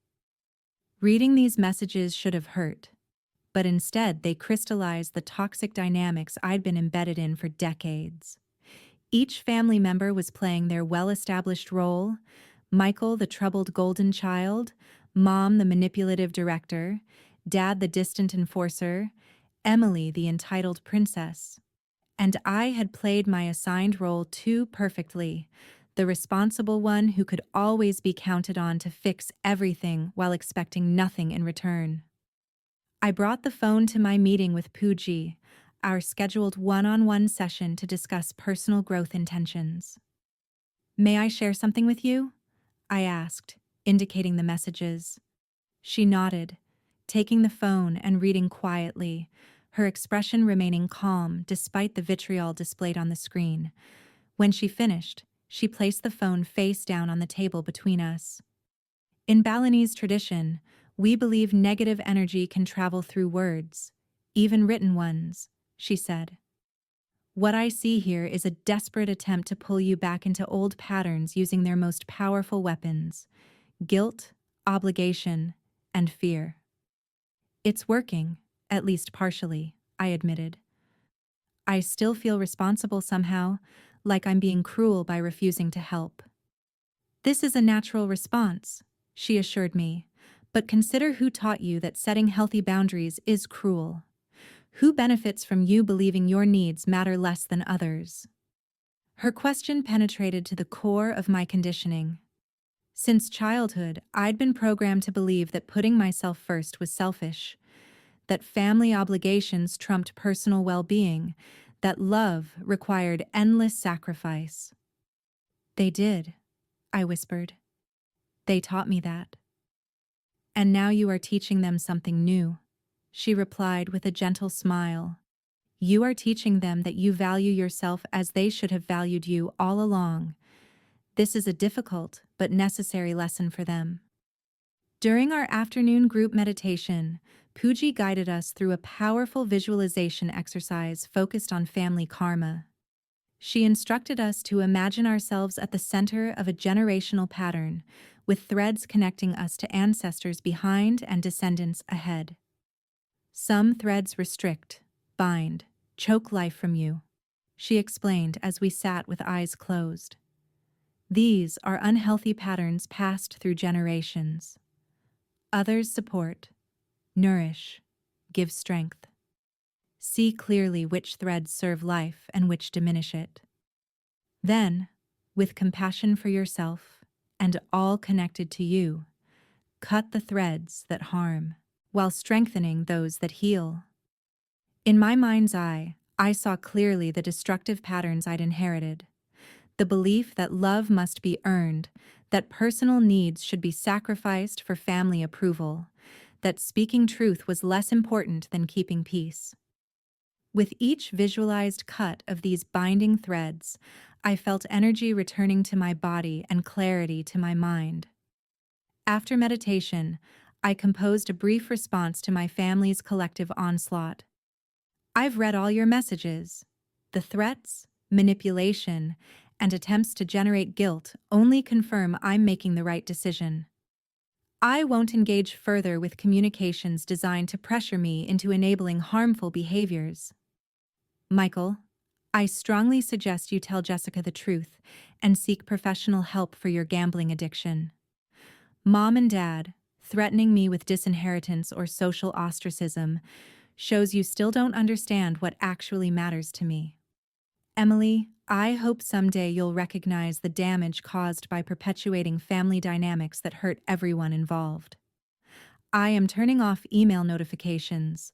Reading these messages should have hurt, but instead they crystallized the toxic dynamics I'd been embedded in for decades. Each family member was playing their well-established role: Michael, the troubled golden child; Mom, the manipulative director; Dad, the distant enforcer; Emily, the entitled princess. And I had played my assigned role too perfectly, the responsible one who could always be counted on to fix everything while expecting nothing in return. I brought the phone to my meeting with Pooji, our scheduled one-on-one session to discuss personal growth intentions. May I share something with you? I asked, indicating the messages. She nodded, taking the phone and reading quietly, her expression remaining calm despite the vitriol displayed on the screen. When she finished, she placed the phone face down on the table between us. In Balinese tradition, we believe negative energy can travel through words, even written ones, she said. What I see here is a desperate attempt to pull you back into old patterns using their most powerful weapons: guilt, obligation, and fear. It's working, at least partially, I admitted. I still feel responsible somehow, like I'm being cruel by refusing to help. This is a natural response, she assured me, but consider who taught you that setting healthy boundaries is cruel. Who benefits from you believing your needs matter less than others? Her question penetrated to the core of my conditioning. Since childhood, I'd been programmed to believe that putting myself first was selfish, that family obligations trumped personal well-being, that love required endless sacrifice. They did, I whispered. They taught me that. And now you are teaching them something new, she replied with a gentle smile. You are teaching them that you value yourself as they should have valued you all along. This is a difficult but necessary lesson for them. During our afternoon group meditation, Pooji guided us through a powerful visualization exercise focused on family karma. She instructed us to imagine ourselves at the center of a generational pattern, with threads connecting us to ancestors behind and descendants ahead. Some threads restrict, bind, choke life from you, she explained as we sat with eyes closed. These are unhealthy patterns passed through generations. Others support, nourish, give strength. See clearly which threads serve life and which diminish it. Then, with compassion for yourself and all connected to you, cut the threads that harm, while strengthening those that heal. In my mind's eye, I saw clearly the destructive patterns I'd inherited. The belief that love must be earned, that personal needs should be sacrificed for family approval, that speaking truth was less important than keeping peace. With each visualized cut of these binding threads, I felt energy returning to my body and clarity to my mind. After meditation, I composed a brief response to my family's collective onslaught. I've read all your messages. The threats, manipulation, and attempts to generate guilt only confirm I'm making the right decision. I won't engage further with communications designed to pressure me into enabling harmful behaviors. Michael, I strongly suggest you tell Jessica the truth and seek professional help for your gambling addiction. Mom and Dad, threatening me with disinheritance or social ostracism, shows you still don't understand what actually matters to me. Emily, I hope someday you'll recognize the damage caused by perpetuating family dynamics that hurt everyone involved. I am turning off email notifications.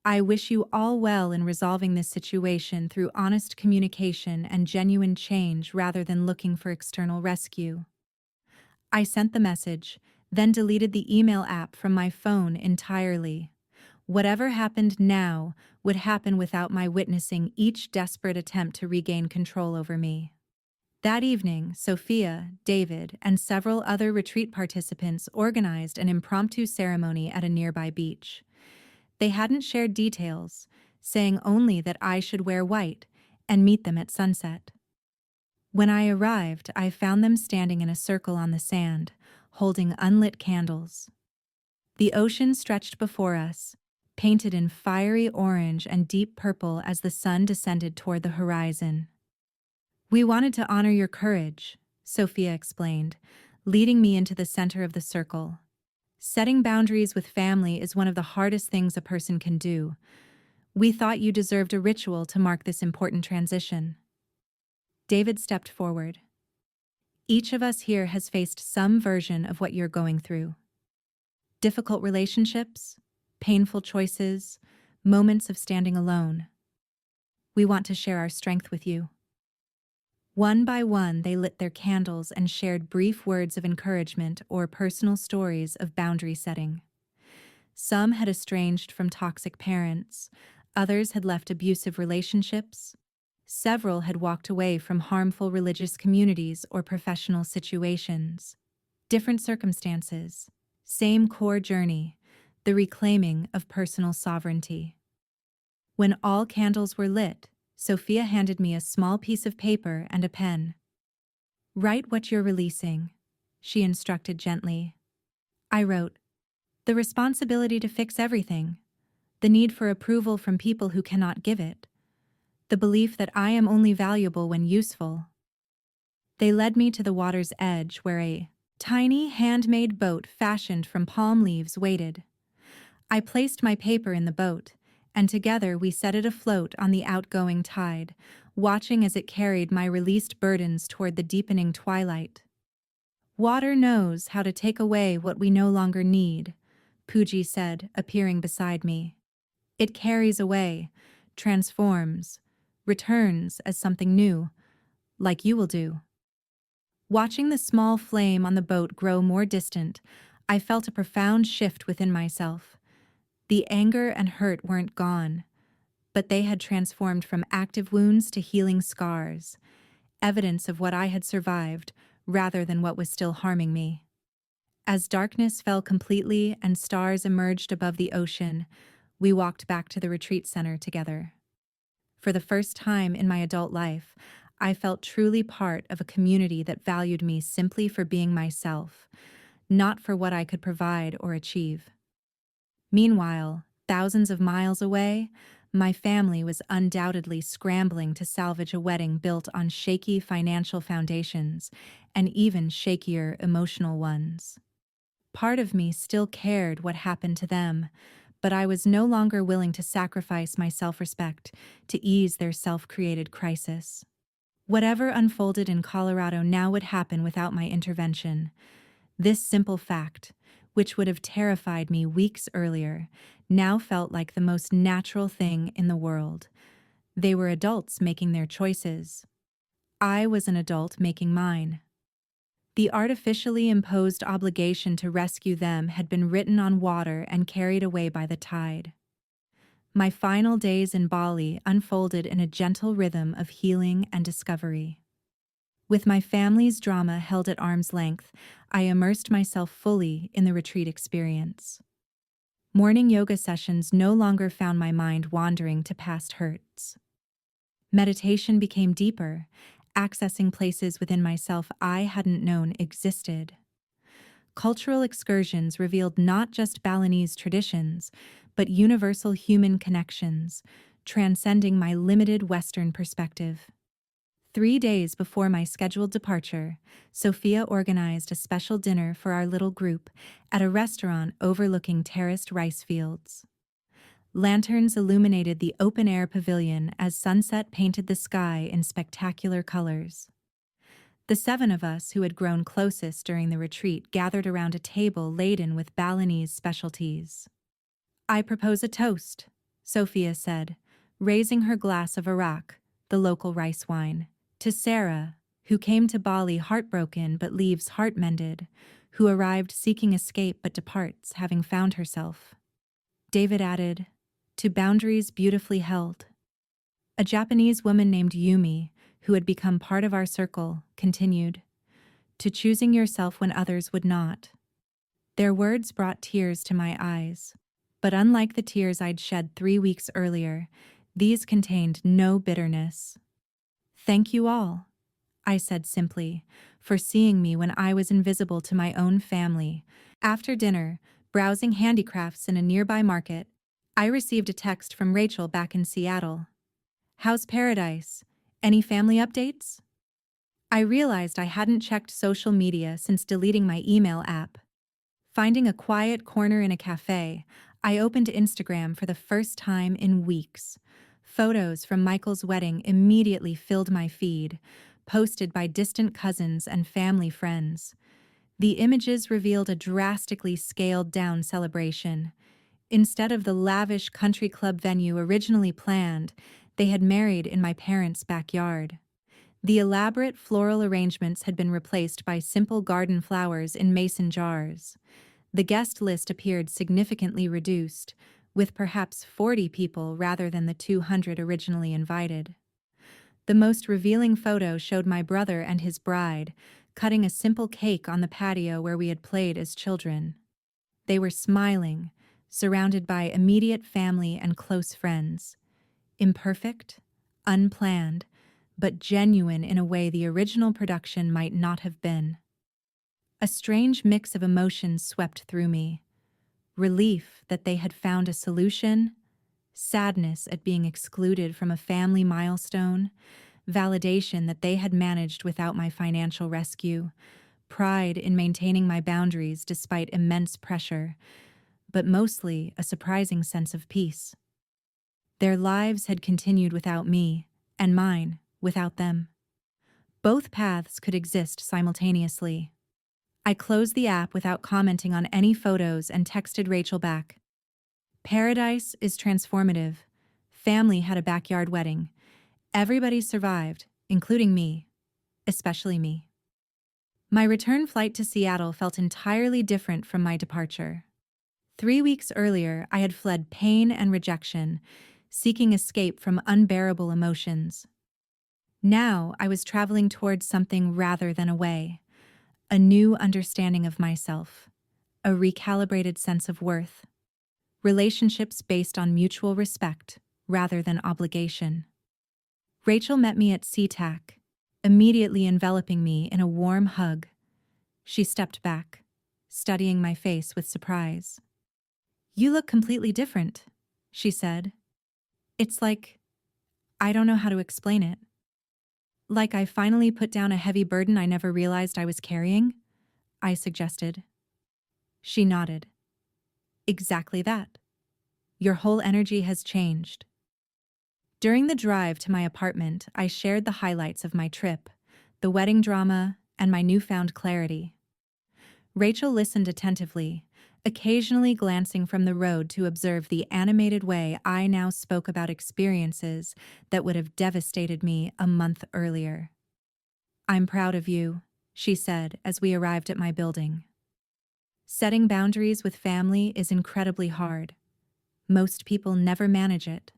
I wish you all well in resolving this situation through honest communication and genuine change rather than looking for external rescue. I sent the message, then deleted the email app from my phone entirely. Whatever happened now would happen without my witnessing each desperate attempt to regain control over me. That evening, Sophia, David, and several other retreat participants organized an impromptu ceremony at a nearby beach. They hadn't shared details, saying only that I should wear white and meet them at sunset. When I arrived, I found them standing in a circle on the sand, holding unlit candles. The ocean stretched before us, painted in fiery orange and deep purple as the sun descended toward the horizon. We wanted to honor your courage, Sophia explained, leading me into the center of the circle. Setting boundaries with family is one of the hardest things a person can do. We thought you deserved a ritual to mark this important transition. David stepped forward. Each of us here has faced some version of what you're going through. Difficult relationships, painful choices, moments of standing alone. We want to share our strength with you. One by one, they lit their candles and shared brief words of encouragement or personal stories of boundary setting. Some had estranged from toxic parents, others had left abusive relationships. Several had walked away from harmful religious communities or professional situations. Different circumstances, same core journey, the reclaiming of personal sovereignty. When all candles were lit, Sophia handed me a small piece of paper and a pen. "Write what you're releasing," she instructed gently. I wrote, "The responsibility to fix everything, the need for approval from people who cannot give it, the belief that I am only valuable when useful." They led me to the water's edge where a tiny handmade boat fashioned from palm leaves waited. I placed my paper in the boat, and together we set it afloat on the outgoing tide, watching as it carried my released burdens toward the deepening twilight. "Water knows how to take away what we no longer need," Pooji said, appearing beside me. "It carries away, transforms, returns as something new, like you will do." Watching the small flame on the boat grow more distant, I felt a profound shift within myself. The anger and hurt weren't gone, but they had transformed from active wounds to healing scars, evidence of what I had survived rather than what was still harming me. As darkness fell completely and stars emerged above the ocean, we walked back to the retreat center together. For the first time in my adult life, I felt truly part of a community that valued me simply for being myself, not for what I could provide or achieve. Meanwhile, thousands of miles away, my family was undoubtedly scrambling to salvage a wedding built on shaky financial foundations and even shakier emotional ones. Part of me still cared what happened to them, but I was no longer willing to sacrifice my self-respect to ease their self-created crisis. Whatever unfolded in Colorado now would happen without my intervention. This simple fact, which would have terrified me weeks earlier, now felt like the most natural thing in the world. They were adults making their choices. I was an adult making mine. The artificially imposed obligation to rescue them had been written on water and carried away by the tide. My final days in Bali unfolded in a gentle rhythm of healing and discovery. With my family's drama held at arm's length, I immersed myself fully in the retreat experience. Morning yoga sessions no longer found my mind wandering to past hurts. Meditation became deeper, accessing places within myself I hadn't known existed. Cultural excursions revealed not just Balinese traditions, but universal human connections, transcending my limited Western perspective. 3 days before my scheduled departure, Sophia organized a special dinner for our little group at a restaurant overlooking terraced rice fields. Lanterns illuminated the open-air pavilion as sunset painted the sky in spectacular colors. The 7 of us who had grown closest during the retreat gathered around a table laden with Balinese specialties. "I propose a toast," Sophia said, raising her glass of arak, the local rice wine, to Sarah, who came to Bali heartbroken but leaves heart-mended, who arrived seeking escape but departs having found herself. David added, "To boundaries beautifully held." A Japanese woman named Yumi, who had become part of our circle, continued, "To choosing yourself when others would not." Their words brought tears to my eyes, but unlike the tears I'd shed 3 weeks earlier, these contained no bitterness. "Thank you all," I said simply, "for seeing me when I was invisible to my own family." After dinner, browsing handicrafts in a nearby market, I received a text from Rachel back in Seattle. "How's paradise? Any family updates?" I realized I hadn't checked social media since deleting my email app. Finding a quiet corner in a cafe, I opened Instagram for the first time in weeks. Photos from Michael's wedding immediately filled my feed, posted by distant cousins and family friends. The images revealed a drastically scaled-down celebration. Instead of the lavish country club venue originally planned, they had married in my parents' backyard. The elaborate floral arrangements had been replaced by simple garden flowers in mason jars. The guest list appeared significantly reduced, with perhaps 40 people rather than the 200 originally invited. The most revealing photo showed my brother and his bride cutting a simple cake on the patio where we had played as children. They were smiling, surrounded by immediate family and close friends. Imperfect, unplanned, but genuine in a way the original production might not have been. A strange mix of emotions swept through me. Relief that they had found a solution, sadness at being excluded from a family milestone, validation that they had managed without my financial rescue, pride in maintaining my boundaries despite immense pressure, but mostly a surprising sense of peace. Their lives had continued without me, and mine without them. Both paths could exist simultaneously. I closed the app without commenting on any photos and texted Rachel back. "Paradise is transformative. Family had a backyard wedding. Everybody survived, including me, especially me." My return flight to Seattle felt entirely different from my departure. 3 weeks earlier, I had fled pain and rejection, seeking escape from unbearable emotions. Now I was traveling towards something rather than away, a new understanding of myself, a recalibrated sense of worth, relationships based on mutual respect rather than obligation. Rachel met me at SeaTac, immediately enveloping me in a warm hug. She stepped back, studying my face with surprise. "You look completely different," she said. "It's like, I don't know how to explain it. Like I finally put down a heavy burden I never realized I was carrying," I suggested. She nodded. "Exactly that. Your whole energy has changed." During the drive to my apartment, I shared the highlights of my trip, the wedding drama, and my newfound clarity. Rachel listened attentively, occasionally glancing from the road to observe the animated way I now spoke about experiences that would have devastated me a month earlier. "I'm proud of you," she said as we arrived at my building. Setting boundaries with family is incredibly hard. Most people never manage it.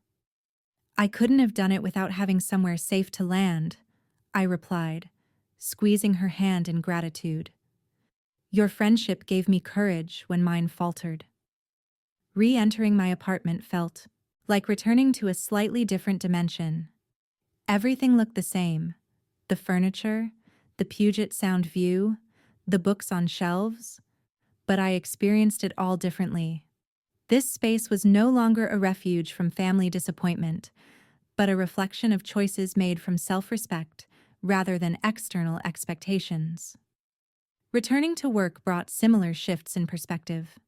"I couldn't have done it without having somewhere safe to land," I replied, squeezing her hand in gratitude. "Your friendship gave me courage when mine faltered." Re-entering my apartment felt like returning to a slightly different dimension. Everything looked the same: the furniture, the Puget Sound view, the books on shelves, but I experienced it all differently. This space was no longer a refuge from family disappointment, but a reflection of choices made from self-respect rather than external expectations. Returning to work brought similar shifts in perspective.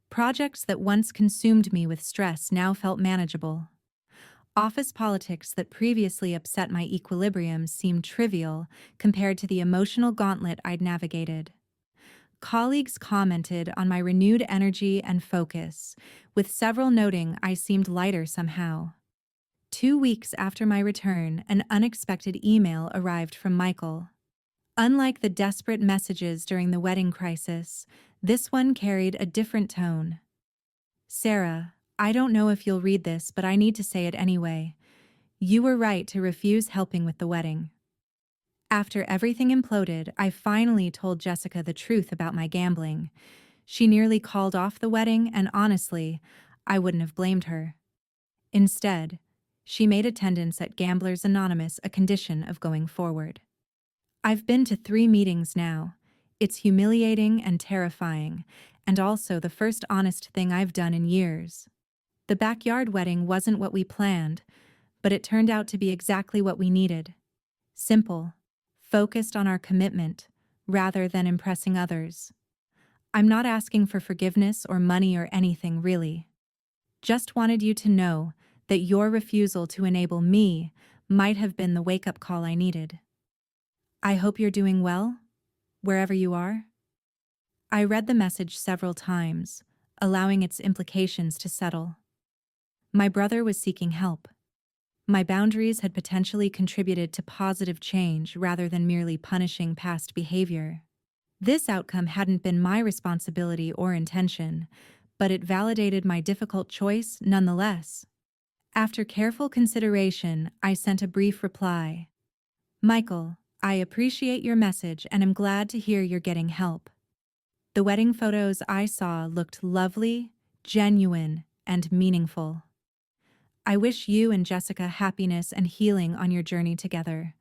Projects that once consumed me with stress now felt manageable. Office politics that previously upset my equilibrium seemed trivial compared to the emotional gauntlet I'd navigated. Colleagues commented on my renewed energy and focus, with several noting I seemed lighter somehow. 2 weeks after my return, an unexpected email arrived from Michael. Unlike the desperate messages during the wedding crisis, this one carried a different tone. "Sarah, I don't know if you'll read this, but I need to say it anyway. You were right to refuse helping with the wedding. After everything imploded, I finally told Jessica the truth about my gambling. She nearly called off the wedding, and honestly, I wouldn't have blamed her. Instead, she made attendance at Gamblers Anonymous a condition of going forward. I've been to 3 meetings now. It's humiliating and terrifying, and also the first honest thing I've done in years. The backyard wedding wasn't what we planned, but it turned out to be exactly what we needed. Simple, focused on our commitment, rather than impressing others. I'm not asking for forgiveness or money or anything, really. Just wanted you to know that your refusal to enable me might have been the wake-up call I needed. I hope you're doing well, wherever you are." I read the message several times, allowing its implications to settle. My brother was seeking help. My boundaries had potentially contributed to positive change rather than merely punishing past behavior. This outcome hadn't been my responsibility or intention, but it validated my difficult choice nonetheless. After careful consideration, I sent a brief reply. "Michael, I appreciate your message and am glad to hear you're getting help. The wedding photos I saw looked lovely, genuine, and meaningful. I wish you and Jessica happiness and healing on your journey together.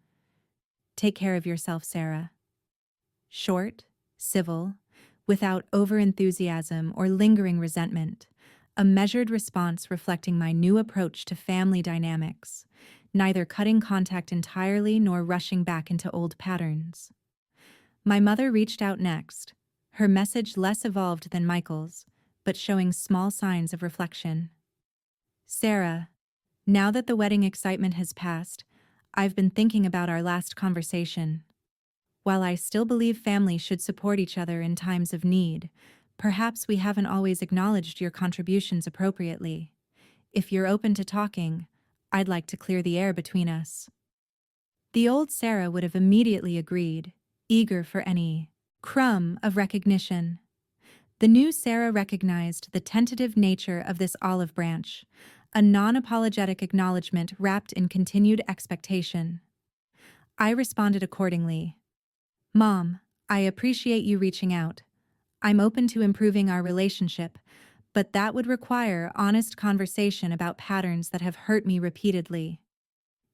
Take care of yourself, Sarah." Short, civil, without over-enthusiasm or lingering resentment, a measured response reflecting my new approach to family dynamics, neither cutting contact entirely nor rushing back into old patterns. My mother reached out next, her message less evolved than Michael's, but showing small signs of reflection. "Sarah, now that the wedding excitement has passed, I've been thinking about our last conversation. While I still believe families should support each other in times of need, perhaps we haven't always acknowledged your contributions appropriately. If you're open to talking, I'd like to clear the air between us." The old Sarah would have immediately agreed, eager for any crumb of recognition. The new Sarah recognized the tentative nature of this olive branch, a non-apologetic acknowledgement wrapped in continued expectation. I responded accordingly. "Mom, I appreciate you reaching out. I'm open to improving our relationship, but that would require honest conversation about patterns that have hurt me repeatedly.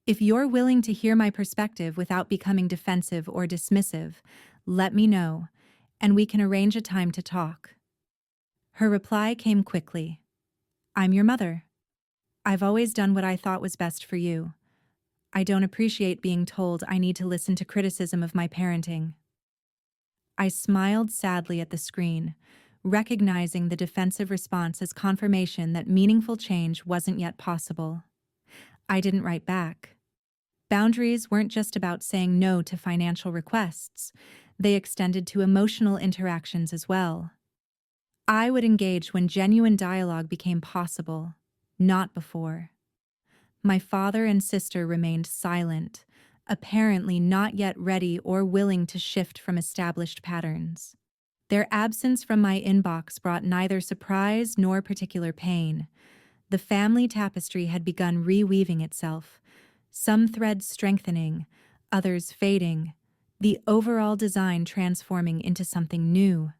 If you're willing to hear my perspective without becoming defensive or dismissive, let me know, and we can arrange a time to talk." Her reply came quickly. "I'm your mother. I've always done what I thought was best for you. I don't appreciate being told I need to listen to criticism of my parenting." I smiled sadly at the screen, recognizing the defensive response as confirmation that meaningful change wasn't yet possible. I didn't write back. Boundaries weren't just about saying no to financial requests, they extended to emotional interactions as well. I would engage when genuine dialogue became possible, not before. My father and sister remained silent, apparently not yet ready or willing to shift from established patterns. Their absence from my inbox brought neither surprise nor particular pain. The family tapestry had begun reweaving itself, some threads strengthening, others fading, the overall design transforming into something new.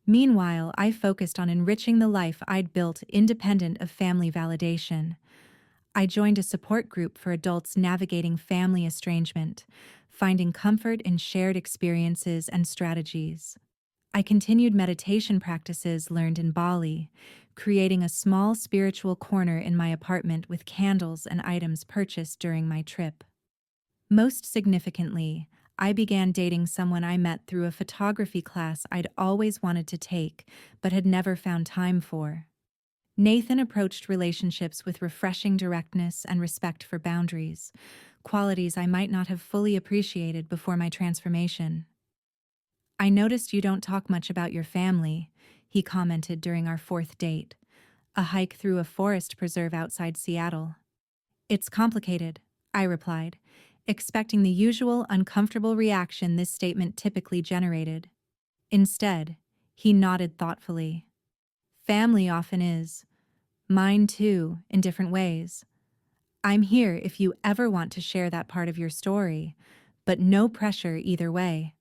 Meanwhile, I focused on enriching the life I'd built independent of family validation. I joined a support group for adults navigating family estrangement, finding comfort in shared experiences and strategies. I continued meditation practices learned in Bali, creating a small spiritual corner in my apartment with candles and items purchased during my trip. Most significantly, I began dating someone I met through a photography class I'd always wanted to take, but had never found time for. Nathan approached relationships with refreshing directness and respect for boundaries, qualities I might not have fully appreciated before my transformation. "I noticed you don't talk much about your family," he commented during our fourth date, a hike through a forest preserve outside Seattle. "It's complicated," I replied, expecting the usual uncomfortable reaction this statement typically generated. Instead, he nodded thoughtfully. "Family often is. Mine too, in different ways. I'm here if you ever want to share that part of your story, but no pressure either way."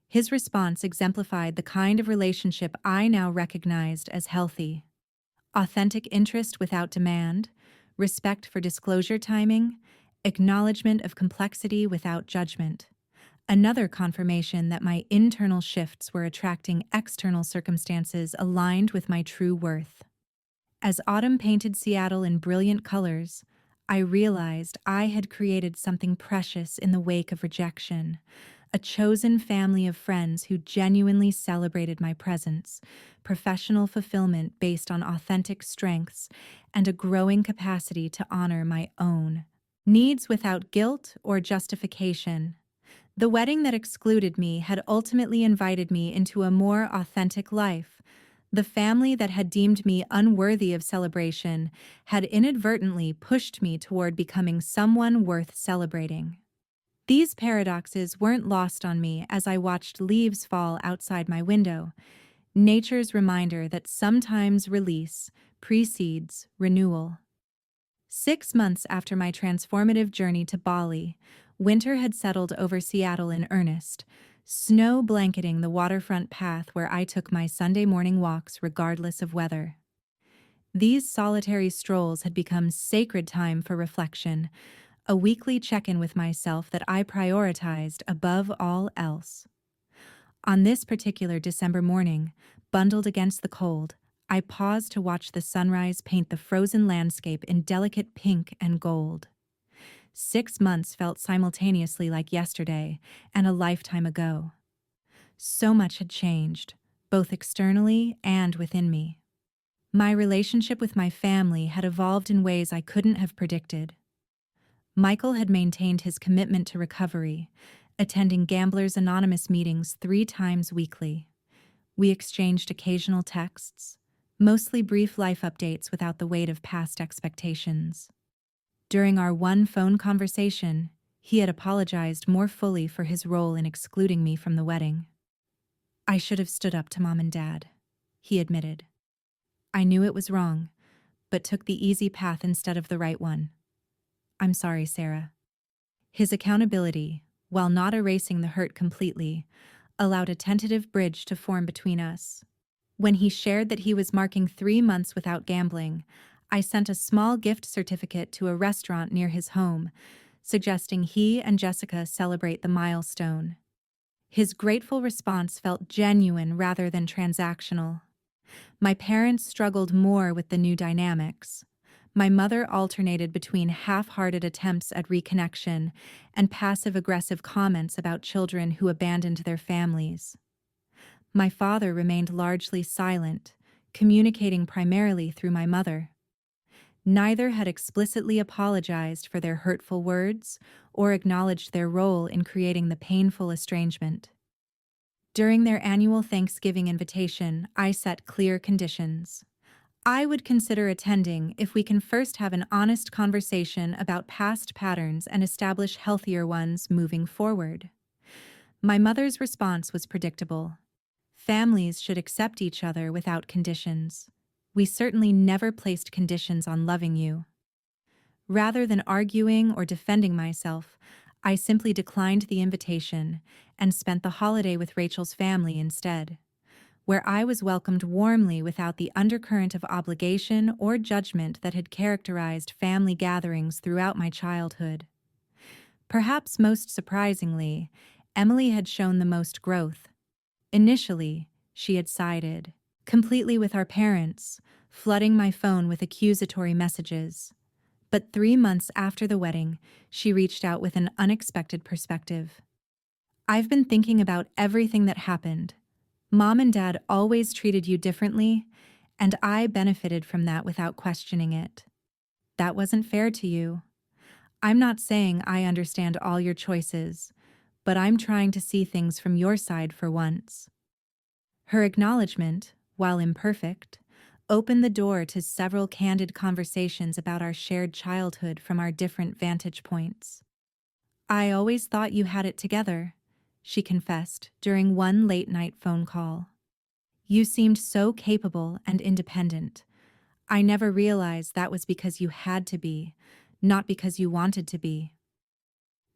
His response exemplified the kind of relationship I now recognized as healthy. Authentic interest without demand, respect for disclosure timing, acknowledgement of complexity without judgment. Another confirmation that my internal shifts were attracting external circumstances aligned with my true worth. As autumn painted Seattle in brilliant colors, I realized I had created something precious in the wake of rejection, a chosen family of friends who genuinely celebrated my presence, professional fulfillment based on authentic strengths, and a growing capacity to honor my own needs without guilt or justification. The wedding that excluded me had ultimately invited me into a more authentic life. The family that had deemed me unworthy of celebration had inadvertently pushed me toward becoming someone worth celebrating. These paradoxes weren't lost on me as I watched leaves fall outside my window, nature's reminder that sometimes release precedes renewal. 6 months after my transformative journey to Bali, winter had settled over Seattle in earnest, snow blanketing the waterfront path where I took my Sunday morning walks regardless of weather. These solitary strolls had become sacred time for reflection, a weekly check-in with myself that I prioritized above all else. On this particular December morning, bundled against the cold, I paused to watch the sunrise paint the frozen landscape in delicate pink and gold. 6 months felt simultaneously like yesterday and a lifetime ago. So much had changed, both externally and within me. My relationship with my family had evolved in ways I couldn't have predicted. Michael had maintained his commitment to recovery, attending Gamblers Anonymous meetings 3 times weekly. We exchanged occasional texts, mostly brief life updates without the weight of past expectations. During our one phone conversation, he had apologized more fully for his role in excluding me from the wedding. "I should have stood up to Mom and Dad," he admitted. "I knew it was wrong, but took the easy path instead of the right one. I'm sorry, Sarah." His accountability, while not erasing the hurt completely, allowed a tentative bridge to form between us. When he shared that he was marking 3 months without gambling, I sent a small gift certificate to a restaurant near his home, suggesting he and Jessica celebrate the milestone. His grateful response felt genuine rather than transactional. My parents struggled more with the new dynamics. My mother alternated between half-hearted attempts at reconnection and passive-aggressive comments about children who abandoned their families. My father remained largely silent, communicating primarily through my mother. Neither had explicitly apologized for their hurtful words or acknowledged their role in creating the painful estrangement. During their annual Thanksgiving invitation, I set clear conditions. I would consider attending if we can first have an honest conversation about past patterns and establish healthier ones moving forward. My mother's response was predictable. Families should accept each other without conditions. We certainly never placed conditions on loving you. Rather than arguing or defending myself, I simply declined the invitation and spent the holiday with Rachel's family instead, where I was welcomed warmly without the undercurrent of obligation or judgment that had characterized family gatherings throughout my childhood. Perhaps most surprisingly, Emily had shown the most growth. Initially, she had sided completely with our parents, flooding my phone with accusatory messages. But 3 months after the wedding, she reached out with an unexpected perspective. I've been thinking about everything that happened. Mom and Dad always treated you differently, and I benefited from that without questioning it. That wasn't fair to you. I'm not saying I understand all your choices, but I'm trying to see things from your side for once. Her acknowledgement, while imperfect, opened the door to several candid conversations about our shared childhood from our different vantage points. I always thought you had it together, she confessed during one late-night phone call. You seemed so capable and independent. I never realized that was because you had to be, not because you wanted to be.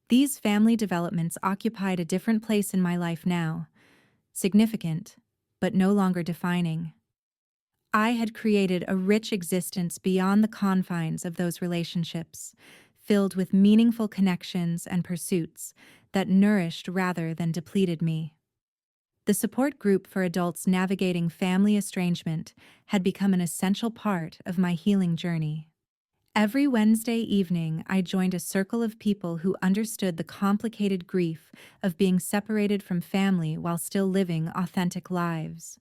These family developments occupied a different place in my life now, significant, but no longer defining. I had created a rich existence beyond the confines of those relationships, filled with meaningful connections and pursuits that nourished rather than depleted me. The support group for adults navigating family estrangement had become an essential part of my healing journey. Every Wednesday evening, I joined a circle of people who understood the complicated grief of being separated from family while still living authentic lives.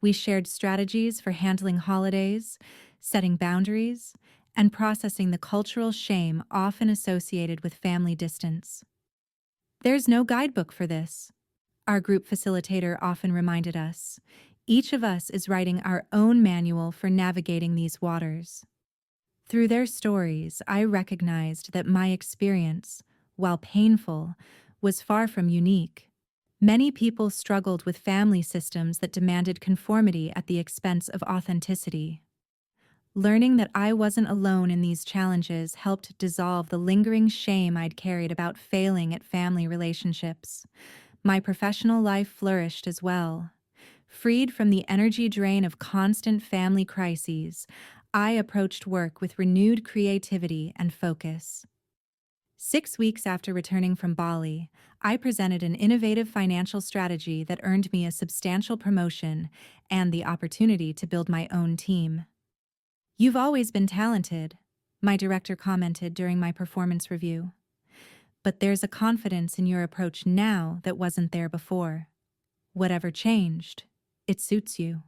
We shared strategies for handling holidays, setting boundaries, and processing the cultural shame often associated with family distance. There's no guidebook for this, our group facilitator often reminded us. Each of us is writing our own manual for navigating these waters. Through their stories, I recognized that my experience, while painful, was far from unique. Many people struggled with family systems that demanded conformity at the expense of authenticity. Learning that I wasn't alone in these challenges helped dissolve the lingering shame I'd carried about failing at family relationships. My professional life flourished as well. Freed from the energy drain of constant family crises, I approached work with renewed creativity and focus. 6 weeks after returning from Bali, I presented an innovative financial strategy that earned me a substantial promotion and the opportunity to build my own team. You've always been talented, my director commented during my performance review. But there's a confidence in your approach now that wasn't there before. Whatever changed, it suits you.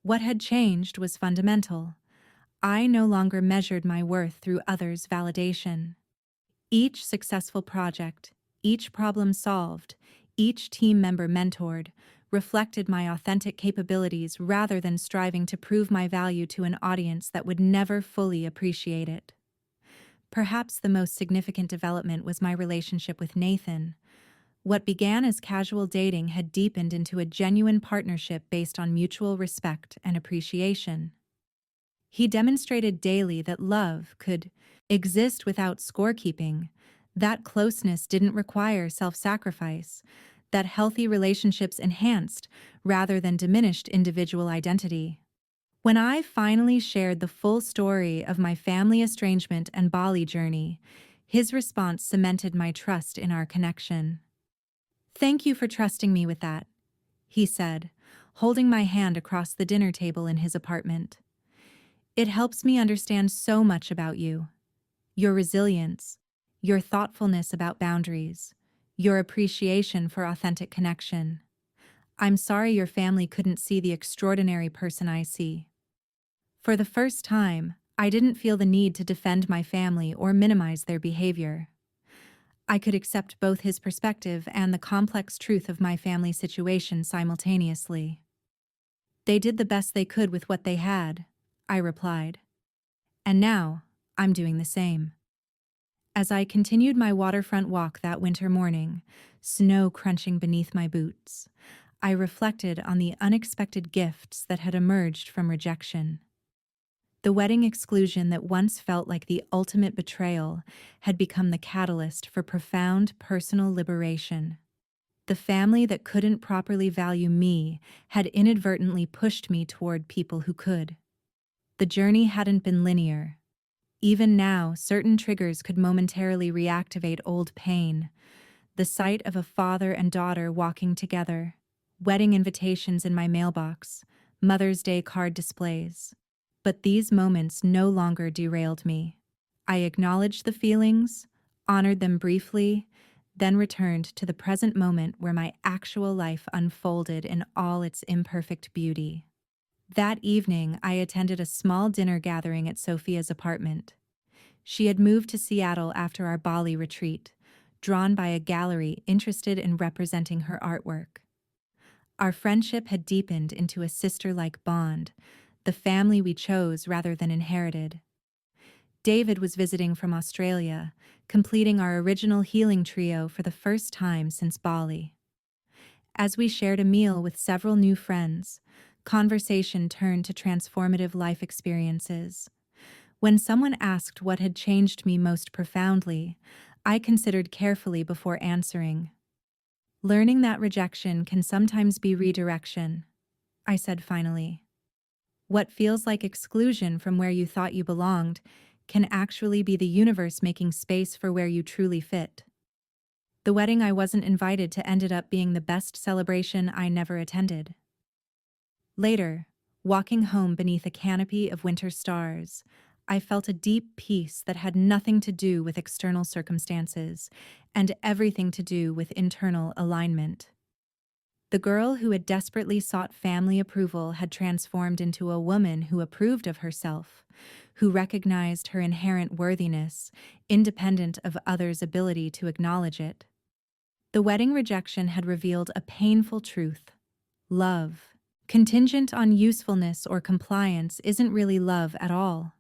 What had changed was fundamental. I no longer measured my worth through others' validation. Each successful project, each problem solved, each team member mentored, reflected my authentic capabilities rather than striving to prove my value to an audience that would never fully appreciate it. Perhaps the most significant development was my relationship with Nathan. What began as casual dating had deepened into a genuine partnership based on mutual respect and appreciation. He demonstrated daily that love could exist without scorekeeping, that closeness didn't require self-sacrifice, that healthy relationships enhanced rather than diminished individual identity. When I finally shared the full story of my family estrangement and Bali journey, his response cemented my trust in our connection. "Thank you for trusting me with that," he said, holding my hand across the dinner table in his apartment. "It helps me understand so much about you. Your resilience, your thoughtfulness about boundaries, your appreciation for authentic connection. I'm sorry your family couldn't see the extraordinary person I see." For the first time, I didn't feel the need to defend my family or minimize their behavior. I could accept both his perspective and the complex truth of my family situation simultaneously. They did the best they could with what they had, I replied. And now, I'm doing the same. As I continued my waterfront walk that winter morning, snow crunching beneath my boots, I reflected on the unexpected gifts that had emerged from rejection. The wedding exclusion that once felt like the ultimate betrayal had become the catalyst for profound personal liberation. The family that couldn't properly value me had inadvertently pushed me toward people who could. The journey hadn't been linear. Even now, certain triggers could momentarily reactivate old pain. The sight of a father and daughter walking together, wedding invitations in my mailbox, Mother's Day card displays. But these moments no longer derailed me. I acknowledged the feelings, honored them briefly, then returned to the present moment where my actual life unfolded in all its imperfect beauty. That evening, I attended a small dinner gathering at Sophia's apartment. She had moved to Seattle after our Bali retreat, drawn by a gallery interested in representing her artwork. Our friendship had deepened into a sister-like bond, the family we chose rather than inherited. David was visiting from Australia, completing our original healing trio for the first time since Bali. As we shared a meal with several new friends, conversation turned to transformative life experiences. When someone asked what had changed me most profoundly, I considered carefully before answering. Learning that rejection can sometimes be redirection, I said finally. What feels like exclusion from where you thought you belonged can actually be the universe making space for where you truly fit. The wedding I wasn't invited to ended up being the best celebration I never attended. Later, walking home beneath a canopy of winter stars, I felt a deep peace that had nothing to do with external circumstances and everything to do with internal alignment. The girl who had desperately sought family approval had transformed into a woman who approved of herself, who recognized her inherent worthiness, independent of others' ability to acknowledge it. The wedding rejection had revealed a painful truth. Love, contingent on usefulness or compliance, isn't really love at all.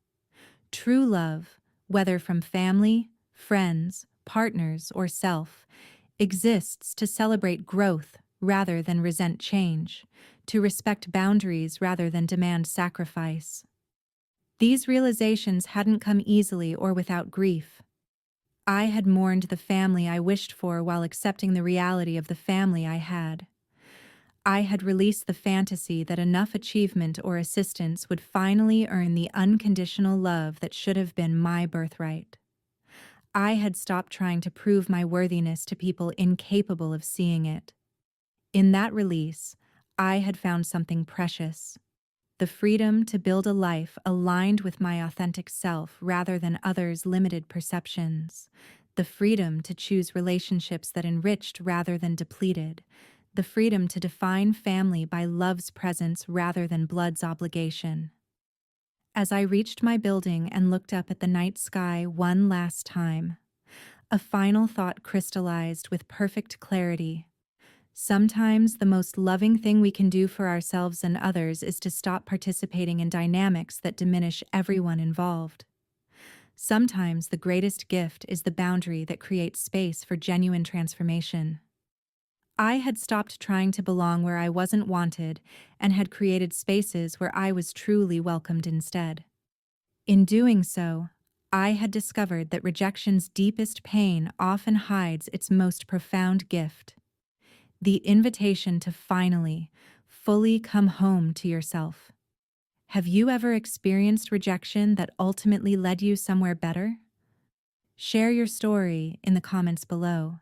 True love, whether from family, friends, partners, or self, exists to celebrate growth rather than resent change, to respect boundaries rather than demand sacrifice. These realizations hadn't come easily or without grief. I had mourned the family I wished for while accepting the reality of the family I had. I had released the fantasy that enough achievement or assistance would finally earn the unconditional love that should have been my birthright. I had stopped trying to prove my worthiness to people incapable of seeing it. In that release, I had found something precious: the freedom to build a life aligned with my authentic self rather than others' limited perceptions, the freedom to choose relationships that enriched rather than depleted, the freedom to define family by love's presence rather than blood's obligation. As I reached my building and looked up at the night sky one last time, a final thought crystallized with perfect clarity. Sometimes the most loving thing we can do for ourselves and others is to stop participating in dynamics that diminish everyone involved. Sometimes the greatest gift is the boundary that creates space for genuine transformation. I had stopped trying to belong where I wasn't wanted and had created spaces where I was truly welcomed instead. In doing so, I had discovered that rejection's deepest pain often hides its most profound gift: the invitation to finally, fully come home to yourself. Have you ever experienced rejection that ultimately led you somewhere better? Share your story in the comments below.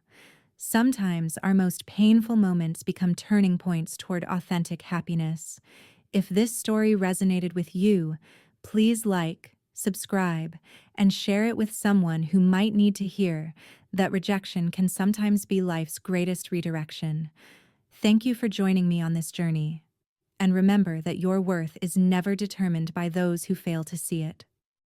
Sometimes our most painful moments become turning points toward authentic happiness. If this story resonated with you, please like, subscribe, and share it with someone who might need to hear that rejection can sometimes be life's greatest redirection. Thank you for joining me on this journey. And remember that your worth is never determined by those who fail to see it.